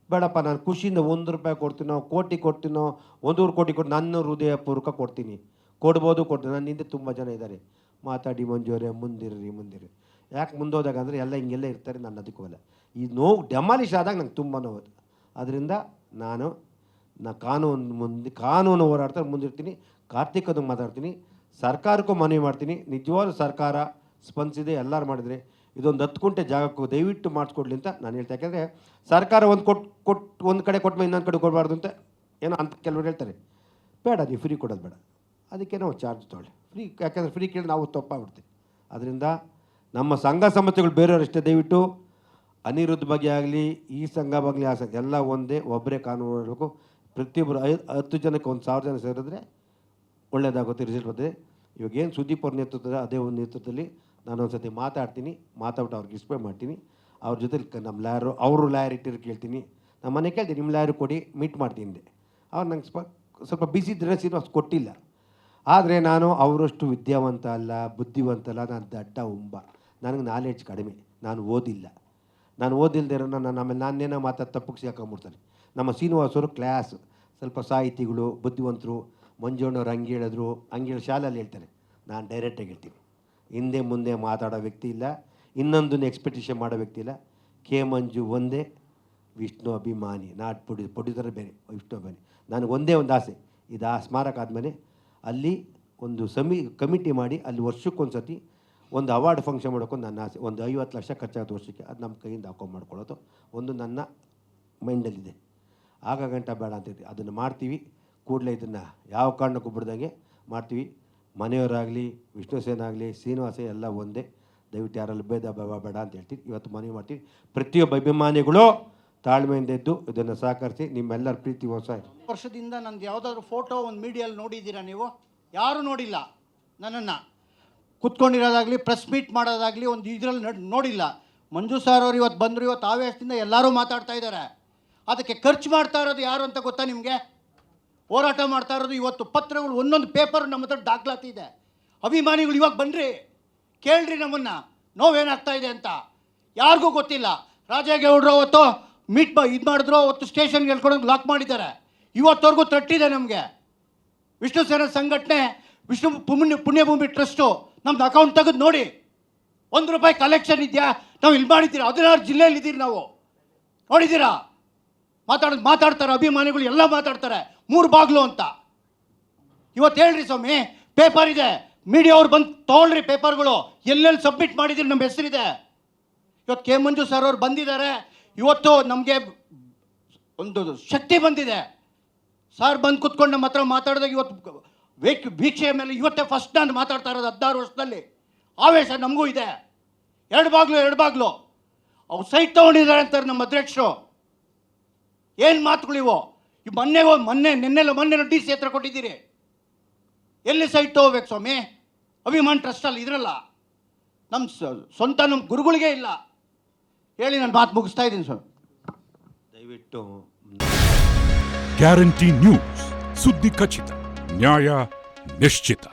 A: ಬೇಡಪ್ಪ, ನಾನು ಖುಷಿಯಿಂದ ₹1 ಕೊಡ್ತೀನೋ, ಕೋಟಿ ಕೊಡ್ತೀನೋ, 1 ಕೋಟಿ ಕೊಟ್ಟು ನನ್ನ ಹೃದಯಪೂರ್ವಕ ಕೊಡ್ತೀನಿ. ಕೊಡ್ತೀನಿ. ನನ್ನ ಹಿಂದೆ ತುಂಬ ಜನ ಇದ್ದಾರೆ. ಮಾತಾಡಿ ಮಂಜೂರೇ ಮುಂದಿರಿ. ಯಾಕೆ ಮುಂದೋದಾಗ ಅಂದರೆ ಎಲ್ಲ ಹಿಂಗೆಲ್ಲ ಇರ್ತಾರೆ. ನಾನು ಅದಕ್ಕೆ ಹೋಗಲ್ಲ. ಈ ನೋವು ಡೆಮಾಲಿಷ್ ಆದಾಗ ನಂಗೆ ತುಂಬ ನೋವು. ಅದರಿಂದ ನಾನು ಕಾನೂನು ಹೋರಾಡ್ತಾರೆ ಮುಂದಿರ್ತೀನಿ. ಕಾರ್ತಿಕದ್ದು ಮಾತಾಡ್ತೀನಿ, ಸರ್ಕಾರಕ್ಕೂ ಮನವಿ ಮಾಡ್ತೀನಿ. ನಿಜವಾದ ಸರ್ಕಾರ ಸ್ಪಂದಿಸಿದೆ, ಎಲ್ಲರೂ ಮಾಡಿದರೆ ಇದೊಂದು 10 ಗುಂಟೆ ಜಾಗಕ್ಕೂ ದಯವಿಟ್ಟು ಮಾಡಿಸ್ಕೊಡ್ಲಿ ಅಂತ ನಾನು ಹೇಳ್ತಾ. ಯಾಕೆಂದರೆ ಸರ್ಕಾರ ಒಂದು ಕಡೆ ಕೊಟ್ಟಮೇಲೆ ಇನ್ನೊಂದು ಕಡೆ ಕೊಡಬಾರ್ದು ಅಂತ ಏನೋ ಅಂತ ಕೆಲವರು ಹೇಳ್ತಾರೆ. ಬೇಡ, ನೀವು ಫ್ರೀ ಕೊಡೋದು ಬೇಡ, ಅದಕ್ಕೆ ನಾವು ಚಾರ್ಜ್ ತೊಗೊಳ್ಳಿ ಫ್ರೀ. ಯಾಕೆಂದರೆ ಫ್ರೀ ಕೇಳಿ ನಾವು ತಪ್ಪಾಗ್ಬಿಡ್ತೀವಿ. ಅದರಿಂದ ನಮ್ಮ ಸಂಘ ಸಂಸ್ಥೆಗಳು ಬೇರೆಯವರಷ್ಟೇ, ದಯವಿಟ್ಟು ಅನಿರುದ್ಧ ಬಗ್ಗೆ ಆಗಲಿ, ಈ ಸಂಘ ಆಗಲಿ, ಆ ಸಂಘ ಎಲ್ಲ ಒಂದೇ, ಒಬ್ಬರೇ ಕಾನೂನು ಮಾಡಬೇಕು. ಪ್ರತಿಯೊಬ್ಬರು 10 ಜನಕ್ಕೆ 1,000 ಜನ ಸೇರಿದ್ರೆ ಒಳ್ಳೆಯದಾಗುತ್ತೆ, ರಿಸಲ್ಟ್ ಬರ್ತದೆ. ಇವಾಗ ಏನು ಸುದೀಪ್ ಅವ್ರ ನೇತೃತ್ವದ ಅದೇ ಒಂದು ನೇತೃತ್ವದಲ್ಲಿ ನಾನು ಒಂದು ಸತಿ ಮಾತಾಡ್ಬಿಟ್ಟು ಅವ್ರಿಗೆ ಡಿಸ್ಪ್ಲೇ ಮಾಡ್ತೀನಿ. ಅವ್ರ ಜೊತೆಲಿ ನಮ್ಮ ಲಾಯರು, ಅವರು ಲಾಯರ್ ಇಟ್ಟಿರು ಕೇಳ್ತೀನಿ. ನಮ್ಮ ಮನೆ ಕೇಳ್ತೀನಿ, ನಿಮ್ಮ ಲಾಯರು ಕೊಡಿ, ಮೀಟ್ ಮಾಡ್ತೀನಿ. ಅವ್ರು ನಂಗೆ ಸ್ವಲ್ಪ ಬಿಸಿ ಇದ್ದರೆ ಶ್ರೀನಿವಾಸ್ ಕೊಟ್ಟಿಲ್ಲ. ಆದರೆ ನಾನು ಅವರಷ್ಟು ವಿದ್ಯಾವಂತ ಅಲ್ಲ, ಬುದ್ಧಿವಂತ ಅಲ್ಲ, ನಾನು ದಡ್ಡ ಉಂಬ. ನನಗೆ ನಾಲೆಡ್ಜ್ ಕಡಿಮೆ, ನಾನು ಓದಿಲ್ಲದೆ ಇರೋ ಆಮೇಲೆ ನಾನೇನೋ ತಪ್ಪಿಗೆ ಸಿಗಾಕೊಂಬಿಡ್ತಾರೆ. ನಮ್ಮ ಶ್ರೀನಿವಾಸವರು ಕ್ಲಾಸ್, ಸ್ವಲ್ಪ ಸಾಹಿತಿಗಳು, ಬುದ್ಧಿವಂತರು. ಮಂಜಣ್ಣವ್ರು ಹಂಗೆ ಹೇಳಿದ್ರು, ಶಾಲೆಯಲ್ಲಿ ಹೇಳ್ತಾರೆ. ನಾನು ಡೈರೆಕ್ಟಾಗಿ ಹೇಳ್ತೀನಿ, ಹಿಂದೆ ಮುಂದೆ ಮಾತಾಡೋ ವ್ಯಕ್ತಿ ಇಲ್ಲ, ಇನ್ನೊಂದನ್ನು ಎಕ್ಸ್ಪೆಕ್ಟೇಷನ್ ಮಾಡೋ ವ್ಯಕ್ತಿ ಇಲ್ಲ. ಕೆ ಮಂಜು ಒಂದೇ, ವಿಷ್ಣು ಅಭಿಮಾನಿ. ನಾಟ್ ಪ್ರೊಡ್ಯೂಸರ್ ಬೇರೆ, ವಿಷ್ಣು ಅಭಿಮಾನಿ. ನನಗೆ ಒಂದೇ ಒಂದು ಆಸೆ, ಇದು ಆ ಸ್ಮಾರಕ ಆದಮೇಲೆ ಅಲ್ಲಿ ಒಂದು ಕಮಿಟಿ ಮಾಡಿ ಅಲ್ಲಿ ವರ್ಷಕ್ಕೊಂದು ಸತಿ ಒಂದು ಅವಾರ್ಡ್ ಫಂಕ್ಷನ್ ಮಾಡೋಕ್ಕೊಂದು ನನ್ನ ಆಸೆ. ಒಂದು 50 ಲಕ್ಷ ಖರ್ಚಾಗುತ್ತೆ ವರ್ಷಕ್ಕೆ. ಅದು ನಮ್ಮ ಕೈಯಿಂದ ಹಾಕೊಂಡು ಮಾಡ್ಕೊಳ್ಳೋದು ಒಂದು ನನ್ನ ಮೈಂಡಲ್ಲಿದೆ. ಆಗ ಗಂಟ ಬೇಡ ಅಂತೈತಿ, ಅದನ್ನು ಮಾಡ್ತೀವಿ. ಕೂಡಲೇ ಇದನ್ನು ಯಾವ ಕಾರಣಕ್ಕೂ ಬಿಡ್ದಂಗೆ ಮಾಡ್ತೀವಿ. ಮನೆಯವರಾಗಲಿ, ವಿಷ್ಣು ಸೇನ ಆಗಲಿ, ಶ್ರೀನಿವಾಸ ಎಲ್ಲ ಒಂದೇ. ದಯವಿಟ್ಟು ಯಾರಲ್ಲಿ ಭೇದ ಭಾವ ಬೇಡ ಅಂತ ಹೇಳ್ತೀವಿ. ಇವತ್ತು ಮನವಿ ಮಾಡ್ತೀವಿ. ಪ್ರತಿಯೊಬ್ಬ ಅಭಿಮಾನಿಗಳು ತಾಳ್ಮೆಯಿಂದ ಇದ್ದು ಇದನ್ನು ಸಹಕರಿಸಿ. ನಿಮ್ಮೆಲ್ಲರ ಪ್ರೀತಿ ಹೊಸ
D: ವರ್ಷದಿಂದ ನಂದು ಯಾವುದಾದ್ರೂ ಫೋಟೋ ಒಂದು ಮೀಡಿಯಲ್ಲಿ ನೋಡಿದ್ದೀರಾ ನೀವು? ಯಾರೂ ನೋಡಿಲ್ಲ. ನನ್ನನ್ನು ಕುತ್ಕೊಂಡಿರೋದಾಗಲಿ, ಪ್ರೆಸ್ ಮೀಟ್ ಮಾಡೋದಾಗಲಿ ಒಂದು ಇದರಲ್ಲಿ ನೋಡಿಲ್ಲ. ಮಂಜು ಸಾರ್ ಅವರು ಇವತ್ತು ಬಂದರು, ಇವತ್ತು ಆವೇಶದಿಂದ ಎಲ್ಲರೂ ಮಾತಾಡ್ತಾ ಇದ್ದಾರೆ. ಅದಕ್ಕೆ ಖರ್ಚು ಮಾಡ್ತಾ ಇರೋದು ಯಾರು ಅಂತ ಗೊತ್ತಾ ನಿಮಗೆ? ಹೋರಾಟ ಮಾಡ್ತಾ ಇರೋದು. ಇವತ್ತು ಪತ್ರಗಳು ಒಂದೊಂದು ಪೇಪರ್ ನಮ್ಮ ಹತ್ರ ದಾಖಲಾತಿ ಇದೆ. ಅಭಿಮಾನಿಗಳು ಇವಾಗ ಬನ್ನಿರಿ, ಕೇಳ್ರಿ ನಮ್ಮನ್ನು, ನೋವೇನಾಗ್ತಾ ಇದೆ ಅಂತ. ಯಾರಿಗೂ ಗೊತ್ತಿಲ್ಲ. ರಾಜೇಗೌಡರು ಅವತ್ತು ಇದು ಮಾಡಿದ್ರು, ಅವತ್ತು ಸ್ಟೇಷನ್ಗೆ ಹೇಳ್ಕೊಂಡು ಲಾಕ್ ಮಾಡಿದ್ದಾರೆ. ಇವತ್ತವರೆಗೂ ತಟ್ಟಿದೆ ನಮಗೆ. ವಿಷ್ಣು ಸೇನಾ ಸಂಘಟನೆ, ವಿಷ್ಣು ಪುಣ್ಯಭೂಮಿ ಟ್ರಸ್ಟು ನಮ್ದು ಅಕೌಂಟ್ ತೆಗೆದು ನೋಡಿ. ₹1 ಕಲೆಕ್ಷನ್ ಇದೆಯಾ? ನಾವು ಇಲ್ಲಿ ಮಾಡಿದ್ದೀರಾ? 16 ಜಿಲ್ಲೆಯಲ್ಲಿ ಇದ್ದೀರಿ ನಾವು, ನೋಡಿದ್ದೀರಾ? ಮಾತಾಡ್ತಾರೆ ಅಭಿಮಾನಿಗಳು, ಎಲ್ಲ ಮಾತಾಡ್ತಾರೆ 3 ಬಾಗ್ಲು ಅಂತ. ಇವತ್ತು ಹೇಳ್ರಿ ಸ್ವಾಮಿ, ಪೇಪರ್ ಇದೆ, ಮೀಡಿಯಾವ್ರು ಬಂದು ತೊಗೊಳ್ರಿ ಪೇಪರ್ಗಳು. ಎಲ್ಲೆಲ್ಲಿ ಸಬ್ಮಿಟ್ ಮಾಡಿದ್ದೀರಿ, ನಮ್ಮ ಹೆಸರಿದೆ. ಇವತ್ತು ಕೆ ಮಂಜು ಸರ್ ಅವ್ರು ಬಂದಿದ್ದಾರೆ. ಇವತ್ತು ನಮಗೆ ಒಂದು ಶಕ್ತಿ ಬಂದಿದೆ. ಸರ್ ಬಂದು ಕುತ್ಕೊಂಡು ನಮ್ಮ ಹತ್ರ ಮಾತಾಡಿದಾಗ ಇವತ್ತು ವೀಕ್ಷೆಯ ಮೇಲೆ ಇವತ್ತೇ ಫಸ್ಟ್ ನಾನು ಮಾತಾಡ್ತಾ ಇರೋದು 16 ವರ್ಷದಲ್ಲಿ. ಆವೇಶ ನಮಗೂ ಇದೆ. 2 ಬಾಗ್ಲು ಅವ್ರು ಸೈಟ್ ತೊಗೊಂಡಿದ್ದಾರೆ ಅಂತಾರೆ ನಮ್ಮ ಅಧ್ಯಕ್ಷರು. ಏನು ಮಾತುಗಳಿವು? ಮೊನ್ನೆ ಡಿ ಸಿ ಹತ್ರ ಕೊಟ್ಟಿದ್ದೀರಿ. ಎಲ್ಲಿ ಸೈಟ್ ತೊಗೋಬೇಕು ಸ್ವಾಮಿ? ಅಭಿಮಾನ್ ಟ್ರಸ್ಟಲ್ಲಿ ಇದ್ರಲ್ಲ, ನಮ್ಮ ಸ್ವಂತ ನಮ್ಮ ಗುರುಗಳಿಗೆ ಇಲ್ಲ. ಹೇಳಿ ನಾನು ಮಾತು ಮುಗಿಸ್ತಾ ಇದ್ದೀನಿ ಸ್ವಾಮಿ.
A: ದಯವಿಟ್ಟು
E: ಗ್ಯಾರಂಟಿ ನ್ಯೂಸ್, ಸುದ್ದಿ ಖಚಿತ, ನ್ಯಾಯ ನಿಶ್ಚಿತ.